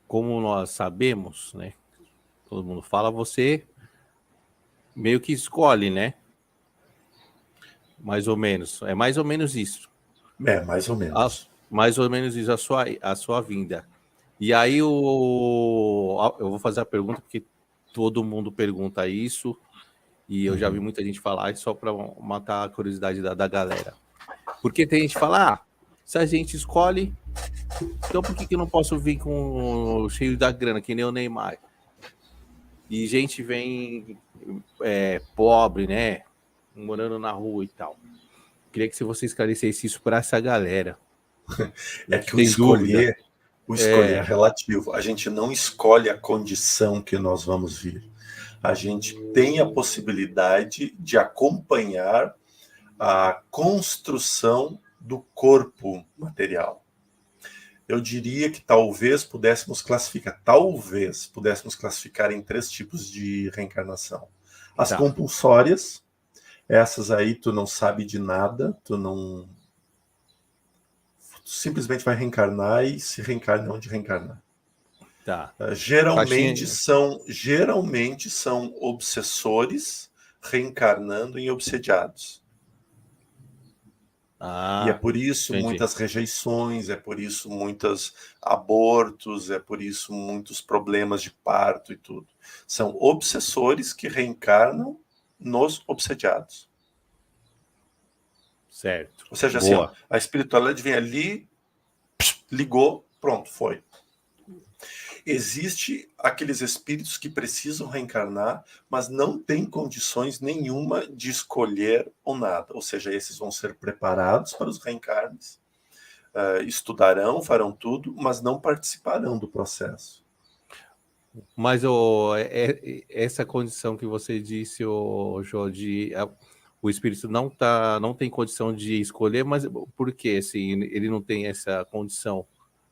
Como nós sabemos, né? Todo mundo fala, você meio que escolhe, né? Mais ou menos. É mais ou menos isso. É, mais ou menos. Mais ou menos isso, a sua vinda. E aí eu vou fazer a pergunta, porque todo mundo pergunta isso, e eu já vi muita gente falar, só para matar a curiosidade da galera. Porque tem gente que fala, se a gente escolhe, então por que eu não posso vir com cheio da grana, que nem o Neymar? E gente vem pobre, né? Morando na rua e tal. Queria que você esclarecesse isso para essa galera. É que o escolher é relativo. A gente não escolhe a condição que nós vamos vir. A gente tem a possibilidade de acompanhar a construção do corpo material. Eu diria que talvez pudéssemos classificar em 3 tipos de reencarnação. As compulsórias, essas aí tu não sabe de nada, tu simplesmente vai reencarnar e se reencarna onde reencarnar. Tá. Geralmente são obsessores reencarnando em obsediados. E é por isso muitas rejeições, é por isso muitos abortos, é por isso muitos problemas de parto e tudo. São obsessores que reencarnam nos obsediados. Certo. Ou seja, assim, a espiritualidade vem ali, ligou, pronto, foi. Existe aqueles espíritos que precisam reencarnar, mas não têm condições nenhuma de escolher ou nada. Ou seja, esses vão ser preparados para os reencarnes, estudarão, farão tudo, mas não participarão do processo. Mas essa condição que você disse, Jô, o espírito não tem condição de escolher, mas por que assim, ele não tem essa condição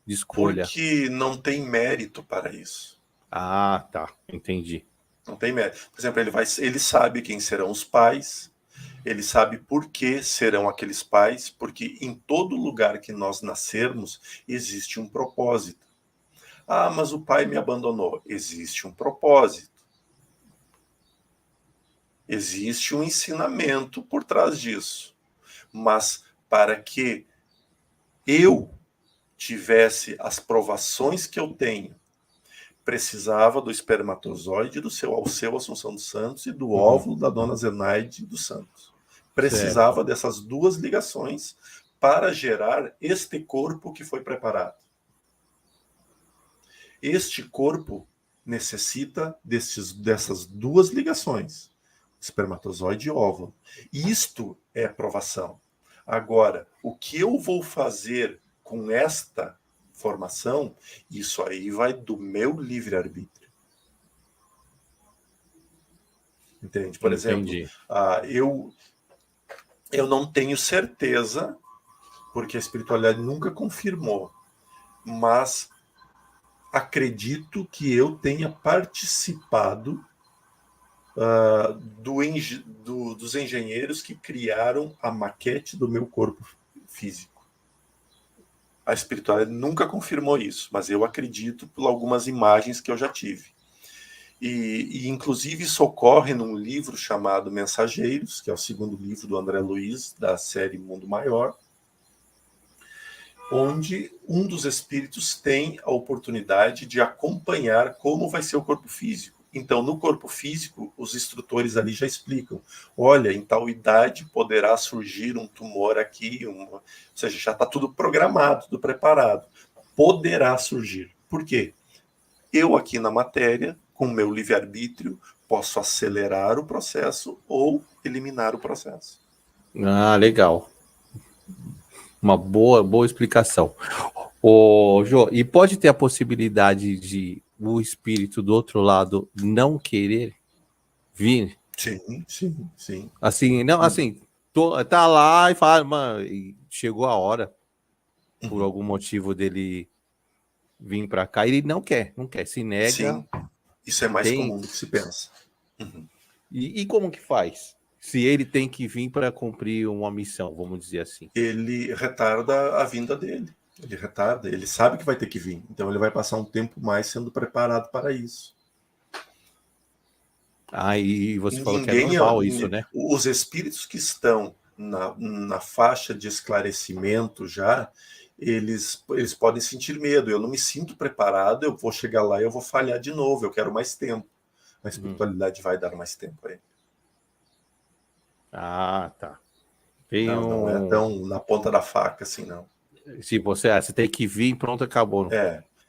de escolha? Porque não tem mérito para isso. Ah, tá, entendi. Não tem mérito. Por exemplo, ele sabe quem serão os pais, ele sabe por que serão aqueles pais, porque em todo lugar que nós nascermos existe um propósito. Ah, mas o pai me abandonou. Existe um propósito. Existe um ensinamento por trás disso. Mas para que eu tivesse as provações que eu tenho, precisava do espermatozoide do seu Alceu Assunção dos Santos e do óvulo da dona Zenaide dos Santos. Precisava dessas 2 ligações para gerar este corpo que foi preparado. Este corpo necessita dessas 2 ligações, espermatozoide e óvulo. Isto é provação. Agora, o que eu vou fazer com esta formação, isso aí vai do meu livre-arbítrio. Entende? Por exemplo, eu não tenho certeza, porque a espiritualidade nunca confirmou, mas acredito que eu tenha participado dos engenheiros que criaram a maquete do meu corpo físico. A espiritualidade nunca confirmou isso, mas eu acredito por algumas imagens que eu já tive. E inclusive, isso ocorre num livro chamado Mensageiros, que é o 2º livro do André Luiz, da série Mundo Maior, onde um dos espíritos tem a oportunidade de acompanhar como vai ser o corpo físico. Então, no corpo físico, os instrutores ali já explicam. Olha, em tal idade poderá surgir um tumor aqui, ou seja, já está tudo programado, tudo preparado. Poderá surgir. Por quê? Eu aqui na matéria, com o meu livre-arbítrio, posso acelerar o processo ou eliminar o processo. Ah, legal. Uma boa explicação. Ô, Jô, e pode ter a possibilidade de o espírito do outro lado não querer vir? Sim. Assim, não, assim, tá lá e fala, mano, chegou a hora, por algum motivo dele vir para cá, ele não quer, se nega. Sim, isso é mais comum do que se pensa. E como que faz? Se ele tem que vir para cumprir uma missão, vamos dizer assim. Ele retarda a vinda dele. Ele sabe que vai ter que vir. Então ele vai passar um tempo mais sendo preparado para isso. E você falou que é normal isso, né? Os espíritos que estão na faixa de esclarecimento já, eles podem sentir medo. Eu não me sinto preparado, eu vou chegar lá e eu vou falhar de novo, eu quero mais tempo. A espiritualidade vai dar mais tempo a ele. Ah, tá. Tem Não é tão na ponta da faca assim, não. Se você tem que vir, pronto, acabou.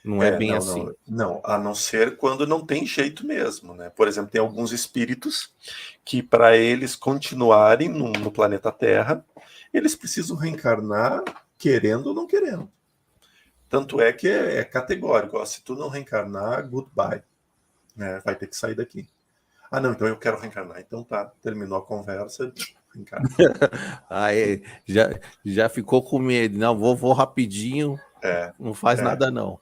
Não é bem assim. Não, a não ser quando não tem jeito mesmo, né? Por exemplo, tem alguns espíritos que, para eles continuarem no planeta Terra, eles precisam reencarnar querendo ou não querendo. Tanto é que é categórico, ó, se tu não reencarnar, goodbye, né? Vai ter que sair daqui. Ah, não, então eu quero reencarnar. Então tá, terminou a conversa, reencarna. Aí já ficou com medo. Não, vou rapidinho, não faz nada não.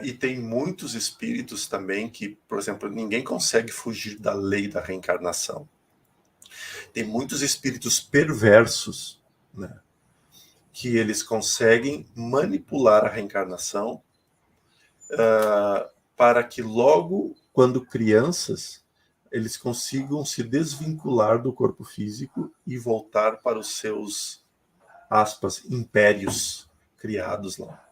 E tem muitos espíritos também que, por exemplo, ninguém consegue fugir da lei da reencarnação. Tem muitos espíritos perversos, né, que eles conseguem manipular a reencarnação para que logo, quando crianças, eles consigam se desvincular do corpo físico e voltar para os seus, aspas, impérios criados lá.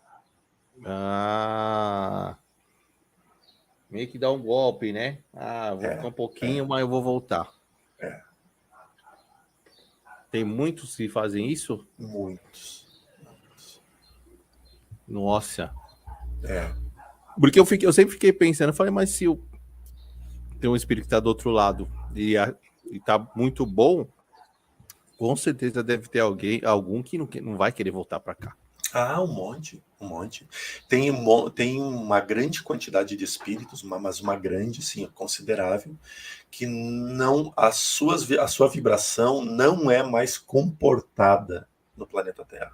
Meio que dá um golpe, né? Vou ficar um pouquinho, mas eu vou voltar. Tem muitos que fazem isso? Muitos. Nossa. Porque eu sempre fiquei pensando, falei, mas se tem um espírito que tá do outro lado e tá muito bom, com certeza deve ter algum que não vai querer voltar para cá. Um monte. Tem uma grande quantidade de espíritos, mas uma grande, sim, considerável, que não a sua vibração não é mais comportada no planeta Terra.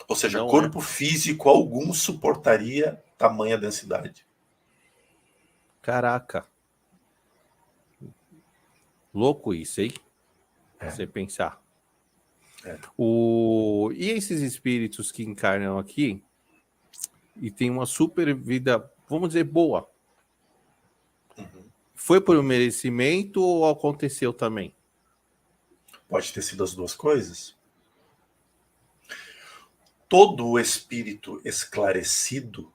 Ou seja, não corpo físico algum suportaria tamanha densidade. Caraca. Louco isso, hein? Você pensar. E esses espíritos que encarnam aqui e tem uma super vida, vamos dizer, boa. Foi por um merecimento ou aconteceu também? Pode ter sido as duas coisas. Todo espírito esclarecido,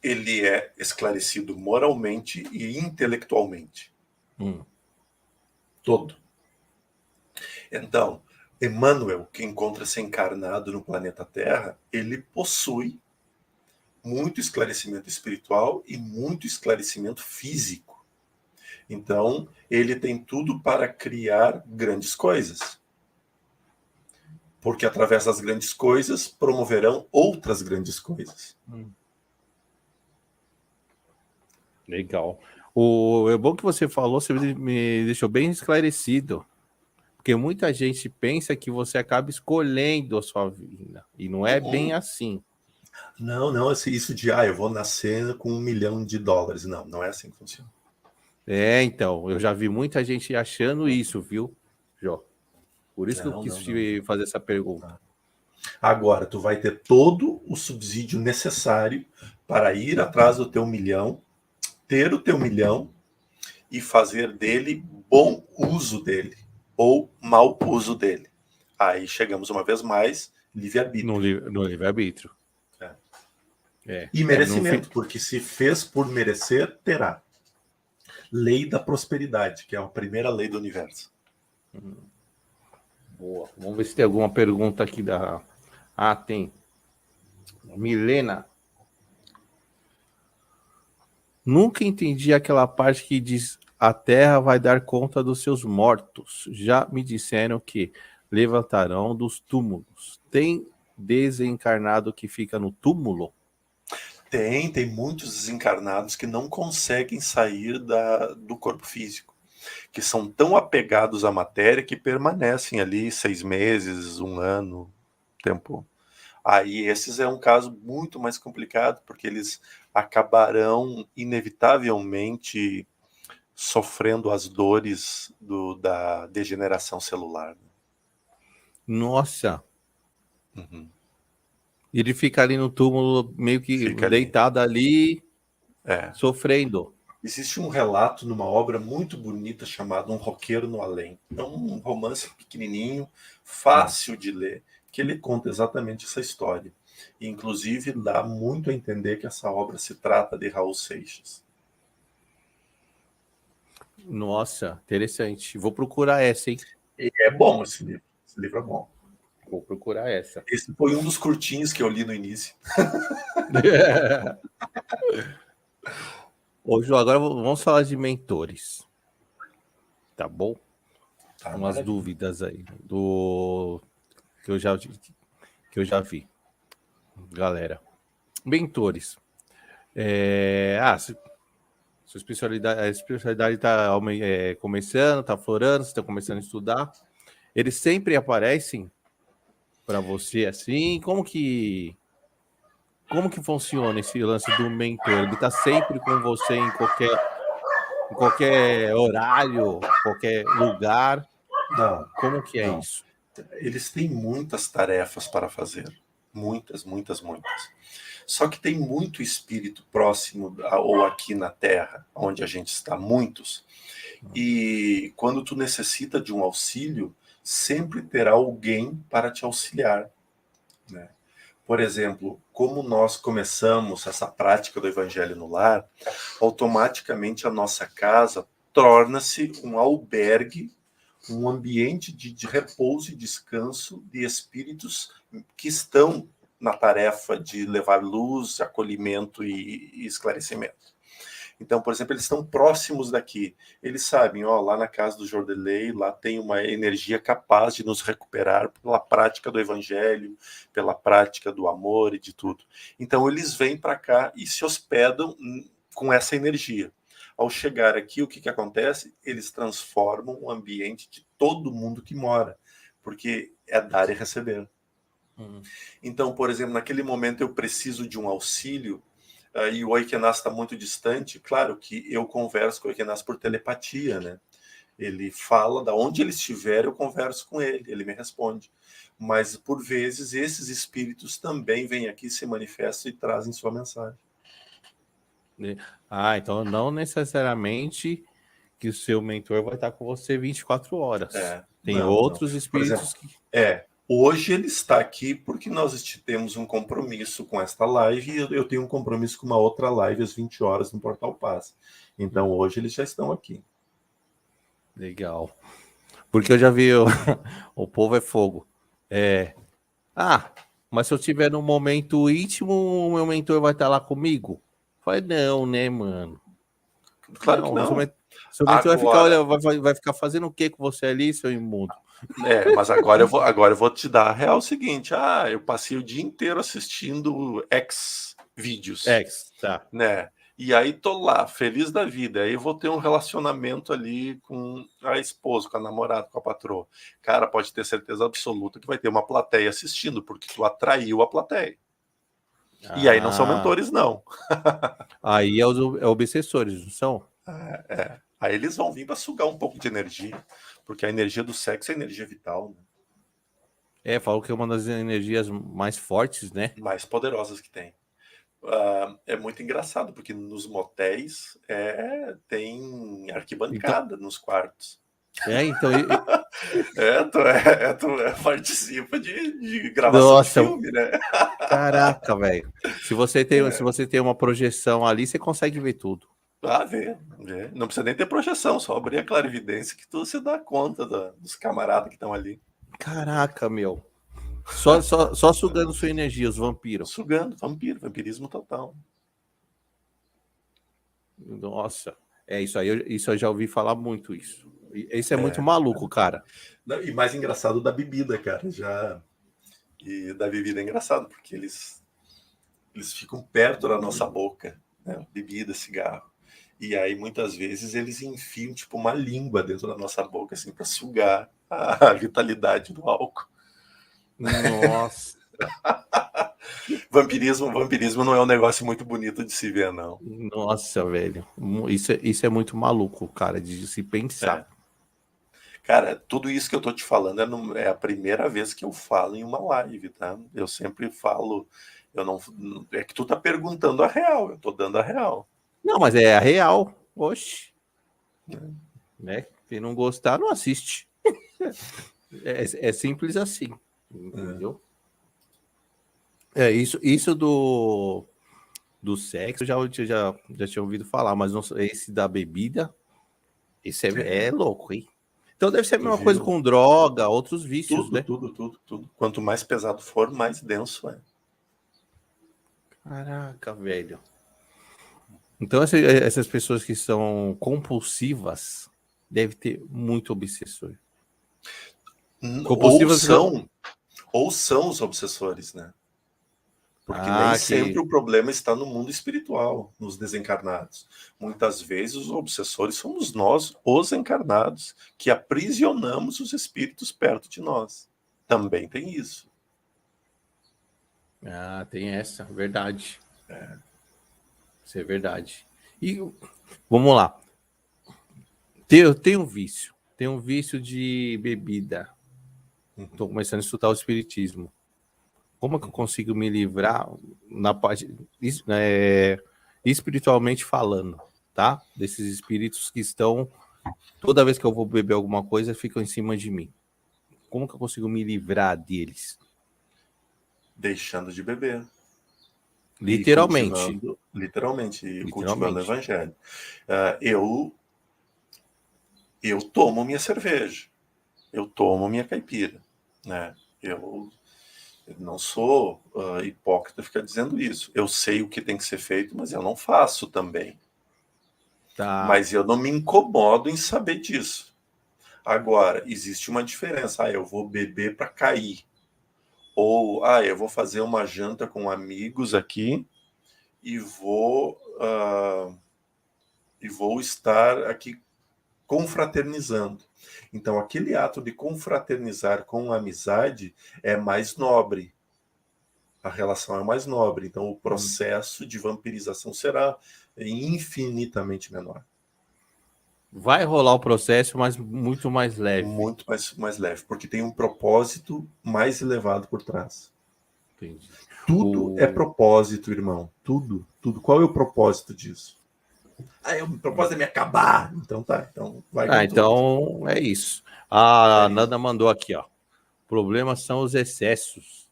ele é esclarecido moralmente e intelectualmente. Todo. Então, Emmanuel, que encontra-se encarnado no planeta Terra, ele possui muito esclarecimento espiritual e muito esclarecimento físico. Então, ele tem tudo para criar grandes coisas. Porque através das grandes coisas promoverão outras grandes coisas. Legal. É bom que você falou, você me deixou bem esclarecido. Porque muita gente pensa que você acaba escolhendo a sua vida. E não é bem assim. Não, isso de, eu vou nascer com $1 milhão. Não é assim que funciona. Então, eu já vi muita gente achando isso, viu, Jó? Por isso que eu quis fazer essa pergunta. Agora, tu vai ter todo o subsídio necessário para ir atrás do teu $1 milhão, ter o teu $1 milhão e fazer dele bom uso dele ou mau uso dele. Aí chegamos uma vez mais, livre-arbítrio. No livre-arbítrio. E merecimento, porque se fez por merecer, terá. Lei da prosperidade, que é a primeira lei do universo. Boa. Vamos ver se tem alguma pergunta aqui da... tem. Milena. Nunca entendi aquela parte que diz a terra vai dar conta dos seus mortos. Já me disseram que levantarão dos túmulos. Tem desencarnado que fica no túmulo? Tem muitos desencarnados que não conseguem sair do corpo físico, que são tão apegados à matéria que permanecem ali 6 meses, 1 ano, tempo. Aí esses é um caso muito mais complicado, porque eles acabarão inevitavelmente sofrendo as dores da degeneração celular. Nossa! Ele fica ali no túmulo, meio que deitado ali, sofrendo. Existe um relato numa obra muito bonita chamada Um Roqueiro no Além. É um romance pequenininho, fácil de ler, que ele conta exatamente essa história. E, inclusive, dá muito a entender que essa obra se trata de Raul Seixas. Nossa, interessante. Vou procurar essa, hein? E é bom esse livro. Esse livro é bom. Vou procurar essa. Esse foi um dos curtinhos que eu li no início. Ô, João, agora vamos falar de mentores. Tá bom? Tá, Umas dúvidas aí do que eu já vi. Galera, mentores. Sua especialidade, a especialidade está começando, está florando, você está começando a estudar. Eles sempre aparecem para você assim? Como que funciona esse lance do mentor? Ele está sempre com você em qualquer horário, qualquer lugar? Não, Como que é não. isso? Eles têm muitas tarefas para fazer. Muitas, muitas, muitas. Só que tem muito espírito próximo ou aqui na Terra, onde a gente está, muitos. E quando tu necessita de um auxílio, sempre terá alguém para te auxiliar, né? Por exemplo, como nós começamos essa prática do Evangelho no Lar, automaticamente a nossa casa torna-se um albergue, um ambiente de repouso e descanso de espíritos que estão na tarefa de levar luz, acolhimento e esclarecimento. Então, por exemplo, eles estão próximos daqui. Eles sabem, ó, lá na casa do Jordelei, lá tem uma energia capaz de nos recuperar pela prática do Evangelho, pela prática do amor e de tudo. Então, eles vêm para cá e se hospedam com essa energia. Ao chegar aqui, o que acontece? Eles transformam o ambiente de todo mundo que mora, porque é dar e receber. Então, por exemplo, naquele momento eu preciso de um auxílio, e o Oikenas está muito distante, claro que eu converso com o Oikenas por telepatia, né? Ele fala da onde ele estiver, eu converso com ele, ele me responde. Mas, por vezes, esses espíritos também vêm aqui, se manifestam e trazem sua mensagem. Então não necessariamente que o seu mentor vai estar com você 24 horas. Tem outros espíritos que... Hoje ele está aqui porque nós temos um compromisso com esta live e eu tenho um compromisso com uma outra live às 20 horas no Portal Paz. Então hoje eles já estão aqui. Legal. Porque eu já vi o povo é fogo. Mas se eu tiver num momento íntimo, o meu mentor vai estar lá comigo? Falei, não, né, mano? Claro que não. Seu mentor vai ficar fazendo o que com você ali, seu imundo? Mas agora eu vou te dar a real seguinte. Eu passei o dia inteiro assistindo vídeos. Tá. Né? E aí tô lá, feliz da vida. Aí eu vou ter um relacionamento ali com a esposa, com a namorada, com a patroa. Cara, pode ter certeza absoluta que vai ter uma plateia assistindo, porque tu atraiu a plateia. E aí não são mentores, não. Aí é os obsessores, não são? Aí eles vão vir para sugar um pouco de energia, porque a energia do sexo é energia vital, né? Falam que é uma das energias mais fortes, né? Mais poderosas que tem. É muito engraçado, porque nos motéis tem arquibancada nos quartos. Então... Tu participa de gravação de filme, né? Caraca, velho. Se você tem uma projeção ali, você consegue ver tudo. Vê. Não precisa nem ter projeção, só abrir a clarividência que tu se dá conta dos camaradas que estão ali. Caraca, meu. Só sugando sua energia, os vampiros. Sugando, vampirismo total. Nossa, isso eu já ouvi falar muito isso. Isso é muito maluco, cara. E mais engraçado da bebida, cara. E da bebida é engraçado, porque eles ficam perto da nossa boca, né? Bebida, cigarro. E aí, muitas vezes, eles enfiam, tipo, uma língua dentro da nossa boca, assim, para sugar a vitalidade do álcool. Nossa. Vampirismo não é um negócio muito bonito de se ver, não. Nossa, velho. Isso é muito maluco, cara, de se pensar. Cara, tudo isso que eu tô te falando é a primeira vez que eu falo em uma live, tá? Eu sempre falo... É que tu tá perguntando a real, eu tô dando a real. Não, mas é a real. Oxe. Né? Quem não gostar, não assiste. É simples assim. Entendeu? Isso do sexo já tinha ouvido falar, mas não, esse da bebida, esse é louco, hein? Então deve ser a mesma coisa com droga, outros vícios, né? Tudo. Quanto mais pesado for, mais denso é. Caraca, velho. Então essas pessoas que são compulsivas devem ter muito obsessor. Compulsivas ou são os obsessores, né? Porque nem sempre o problema está no mundo espiritual, nos desencarnados. Muitas vezes os obsessores somos nós, os encarnados, que aprisionamos os espíritos perto de nós. Também tem isso. Tem essa, verdade. Isso é verdade. E vamos lá. Eu tenho um vício. Tenho um vício de bebida. Estou começando a estudar o espiritismo. Como é que eu consigo me livrar na parte espiritualmente falando, tá? Desses espíritos que estão toda vez que eu vou beber alguma coisa ficam em cima de mim. Como que eu consigo me livrar deles? Deixando de beber. Literalmente. Literalmente, cultivando o evangelho. Eu tomo minha cerveja. Eu tomo minha caipira. Né? Eu não sou hipócrita ficar dizendo isso. Eu sei o que tem que ser feito, mas eu não faço também. Tá. Mas eu não me incomodo em saber disso. Agora, existe uma diferença. Eu vou beber para cair. Ou, eu vou fazer uma janta com amigos aqui e vou estar aqui confraternizando. Então, aquele ato de confraternizar com a amizade é mais nobre. A relação é mais nobre. Então, o processo de vampirização será infinitamente menor. Vai rolar o processo, mas muito mais leve. Muito mais leve, porque tem um propósito mais elevado por trás. Entendi. Tudo é propósito, irmão. Tudo. Qual é o propósito disso? O propósito é me acabar. Então tá. Então vai com então tudo. É isso. A Nanda mandou aqui, ó. O problema são os excessos.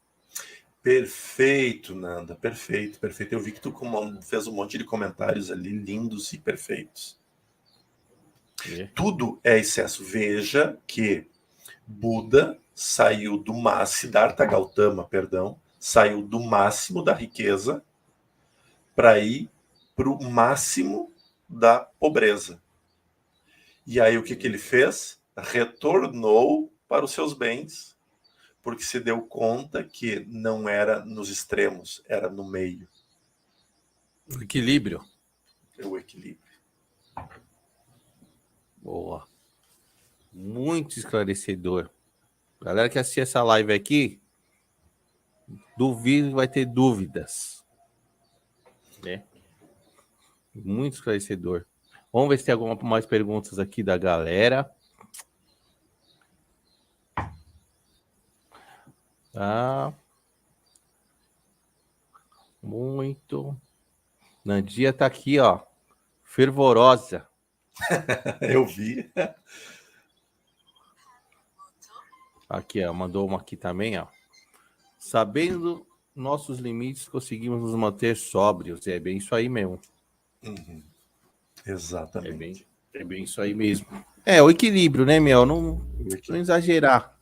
Perfeito, Nanda. Perfeito. Eu vi que tu fez um monte de comentários ali lindos e perfeitos. Tudo é excesso. Veja que Buda saiu do máximo, Siddhartha Gautama, saiu do máximo da riqueza para ir para o máximo da pobreza. E aí o que ele fez? Retornou para os seus bens, porque se deu conta que não era nos extremos, era no meio. O equilíbrio. O equilíbrio. Boa. Muito esclarecedor. Galera que assiste essa live aqui, duvido que vai ter dúvidas. Né? Muito esclarecedor. Vamos ver se tem alguma mais perguntas aqui da galera. Tá. Muito. Nandia tá aqui, ó. Fervorosa. Eu vi. Aqui, ó. Mandou uma aqui também, ó. Sabendo nossos limites, conseguimos nos manter sóbrios. É bem isso aí mesmo. Exatamente. É bem isso aí mesmo. O equilíbrio, né, Mel? Não exagerar.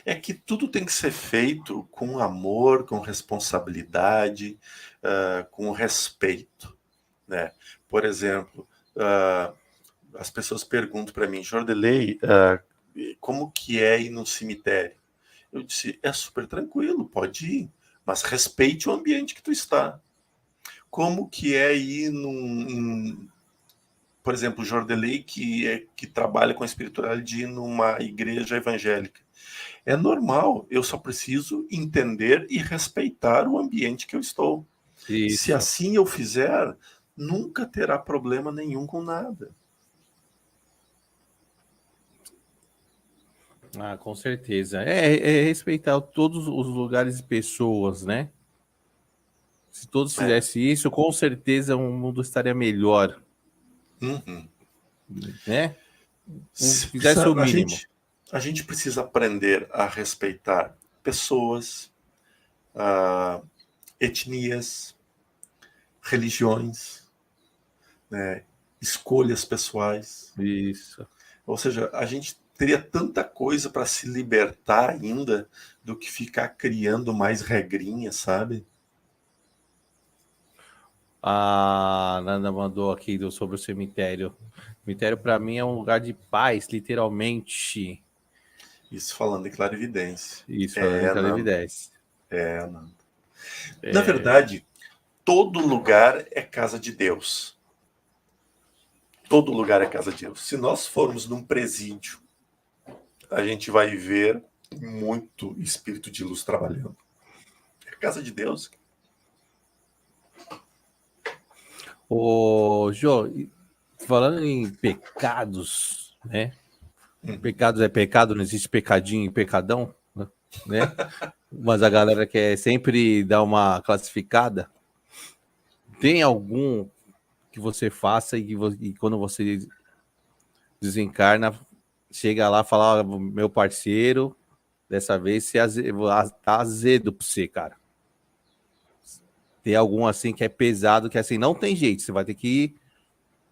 É que tudo tem que ser feito com amor, com responsabilidade, com respeito. Né? Por exemplo, as pessoas perguntam para mim, Jordelei, como que é ir no cemitério? Eu disse, é super tranquilo, pode ir, mas respeite o ambiente que tu está. Como que é ir por exemplo, o Jordelei, que trabalha com a espiritualidade numa igreja evangélica. É normal, eu só preciso entender e respeitar o ambiente que eu estou. Isso. Se assim eu fizer, nunca terá problema nenhum com nada. Com certeza. É respeitar todos os lugares e pessoas, né? Se todos fizessem isso, com certeza o mundo estaria melhor. Uhum. né? Fizesse o mínimo. A gente precisa aprender a respeitar pessoas, ah, etnias, religiões, né, escolhas pessoais. Isso. Ou seja, a gente teria tanta coisa para se libertar ainda do que ficar criando mais regrinhas, sabe? A Nanda mandou aqui sobre o cemitério. O cemitério, para mim, é um lugar de paz, literalmente. Isso falando em clarividência. Isso, falando em É, não. clarividência. É, não. Na É, verdade, todo lugar é casa de Deus. Todo lugar é casa de Deus. Se nós formos num presídio, a gente vai ver muito espírito de luz trabalhando. É casa de Deus. ô, Jô, falando em pecados, né? Pecados é pecado, não existe pecadinho e pecadão, né? Mas a galera quer sempre dar uma classificada. Tem algum que você faça e quando você desencarna, chega lá e fala, ó, meu parceiro, dessa vez você tá azedo pra você, cara. Tem algum assim que é pesado, que assim, não tem jeito, você vai ter que ir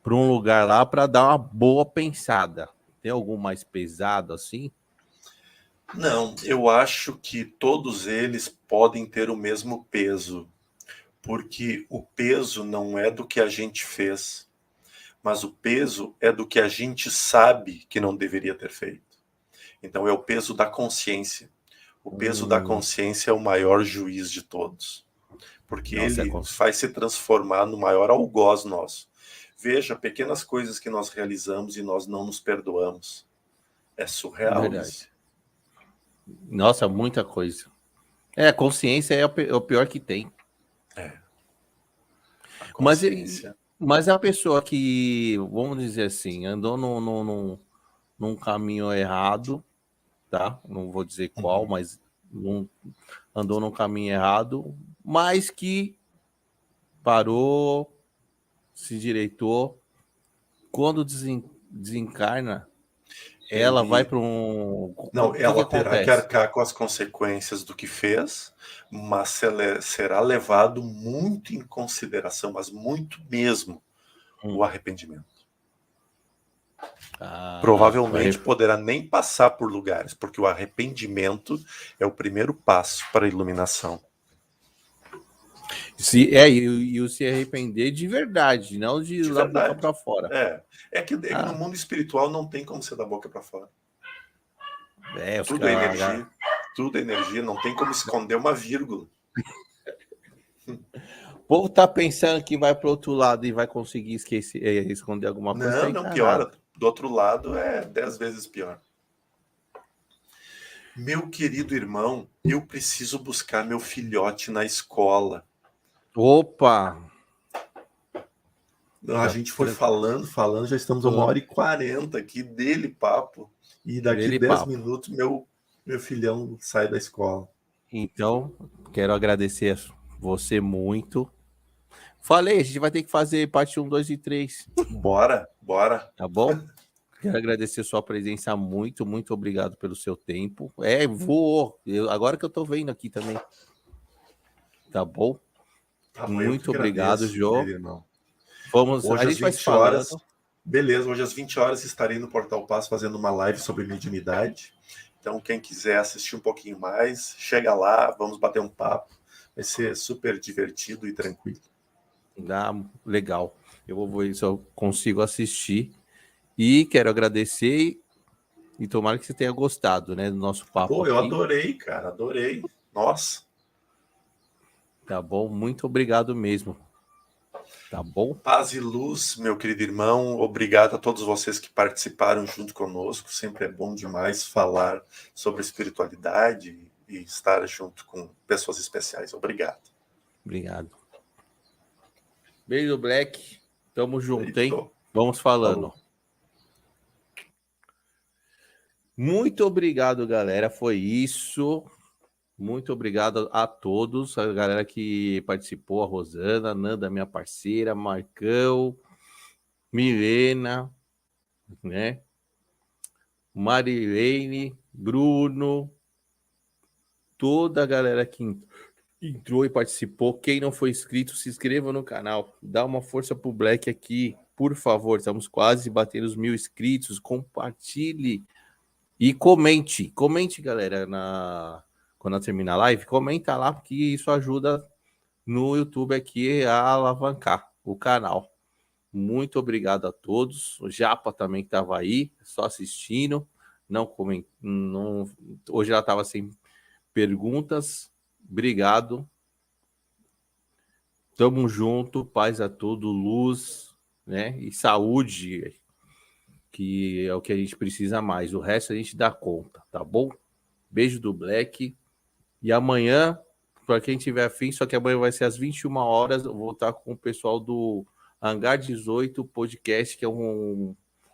para um lugar lá para dar uma boa pensada. Tem algum mais pesado assim? Não, eu acho que todos eles podem ter o mesmo peso, porque o peso não é do que a gente fez, mas o peso é do que a gente sabe que não deveria ter feito. Então é o peso da consciência. O peso da consciência é o maior juiz de todos, porque Nossa, ele faz se transformar no maior algoz nosso. Veja pequenas coisas que nós realizamos e nós não nos perdoamos. É surreal verdade. isso. Nossa, muita coisa. É, a consciência é o pior que tem. É, a Mas, consciência. mas é a pessoa que, vamos dizer assim, andou num caminho errado, tá? Não vou dizer qual, Uhum. mas andou num caminho errado, mas que parou, se direitou. Quando desencarna, ela vai Ele para um. Não, O que que ela terá que acontece? arcar com as consequências do que fez, mas será levado muito em consideração, mas muito mesmo, o Hum. arrependimento. Vai. Provavelmente poderá nem passar por lugares, porque o arrependimento é o primeiro passo para a iluminação. E o se arrepender de verdade, não de De da boca verdade. para fora. É que no Ah, mundo espiritual não tem como ser da boca para fora. os Tudo é caras. energia. Tudo é energia, não tem como esconder uma vírgula. O povo tá pensando que vai pro outro lado e vai conseguir esquecer, esconder alguma coisa, tá Não, não, enganado. piora. Do outro lado é 10 vezes pior. Meu querido irmão, eu preciso buscar meu filhote na escola. Opa! A Tá gente foi tranquilo. falando, já estamos a 1h40 aqui dele papo. E daqui Dele 10 papo. minutos meu filhão sai da escola. Então, quero agradecer você muito. Falei, a gente vai ter que fazer parte 1, 2 e 3, Bora, bora. tá bom? Quero agradecer sua presença muito, muito obrigado pelo seu tempo. Voou. Agora que eu tô vendo aqui também, tá bom? Tá bom, eu que Muito obrigado, agradeço, Jô. querido irmão. A Hoje às gente vai se 20 horas, falando. beleza, hoje às 20 horas estarei no Portal Paz fazendo uma live sobre mediunidade. Então, quem quiser assistir um pouquinho mais, chega lá, vamos bater um papo. Vai ser super divertido e tranquilo. Legal. Eu vou ver se eu consigo assistir. E quero agradecer e tomara que você tenha gostado, né, do nosso papo Pô, eu aqui. adorei, cara, adorei. Nossa. Tá bom? Muito obrigado mesmo. Tá bom? Paz e luz, meu querido irmão. Obrigado a todos vocês que participaram junto conosco. Sempre é bom demais falar sobre espiritualidade e estar junto com pessoas especiais. Obrigado. Obrigado. Beijo, Black. Tamo junto, hein? Feito. Vamos falando. Falou. Muito obrigado, galera. Foi isso. Muito obrigado a todos, a galera que participou, a Rosana, a Nanda, minha parceira, Marcão, Milena, né? Marilene, Bruno, toda a galera que entrou e participou. Quem não foi inscrito, se inscreva no canal. Dá uma força pro Black aqui, por favor. Estamos quase batendo os 1.000 inscritos. Compartilhe e comente. Comente, galera, quando terminar a live. Comenta lá, porque isso ajuda no YouTube aqui a alavancar o canal. Muito obrigado a todos. O Japa também estava aí, só assistindo. Não, hoje ela estava sem perguntas. Obrigado. Tamo junto. Paz a todo, luz, né? E saúde, que é o que a gente precisa mais. O resto a gente dá conta, tá bom? Beijo do Black. E amanhã, para quem tiver afim, só que amanhã vai ser às 21 horas, eu vou estar com o pessoal do Hangar 18 Podcast, que é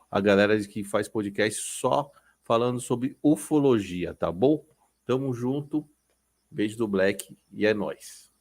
a galera que faz podcast só falando sobre ufologia, tá bom? Tamo junto, beijo do Black e é nóis.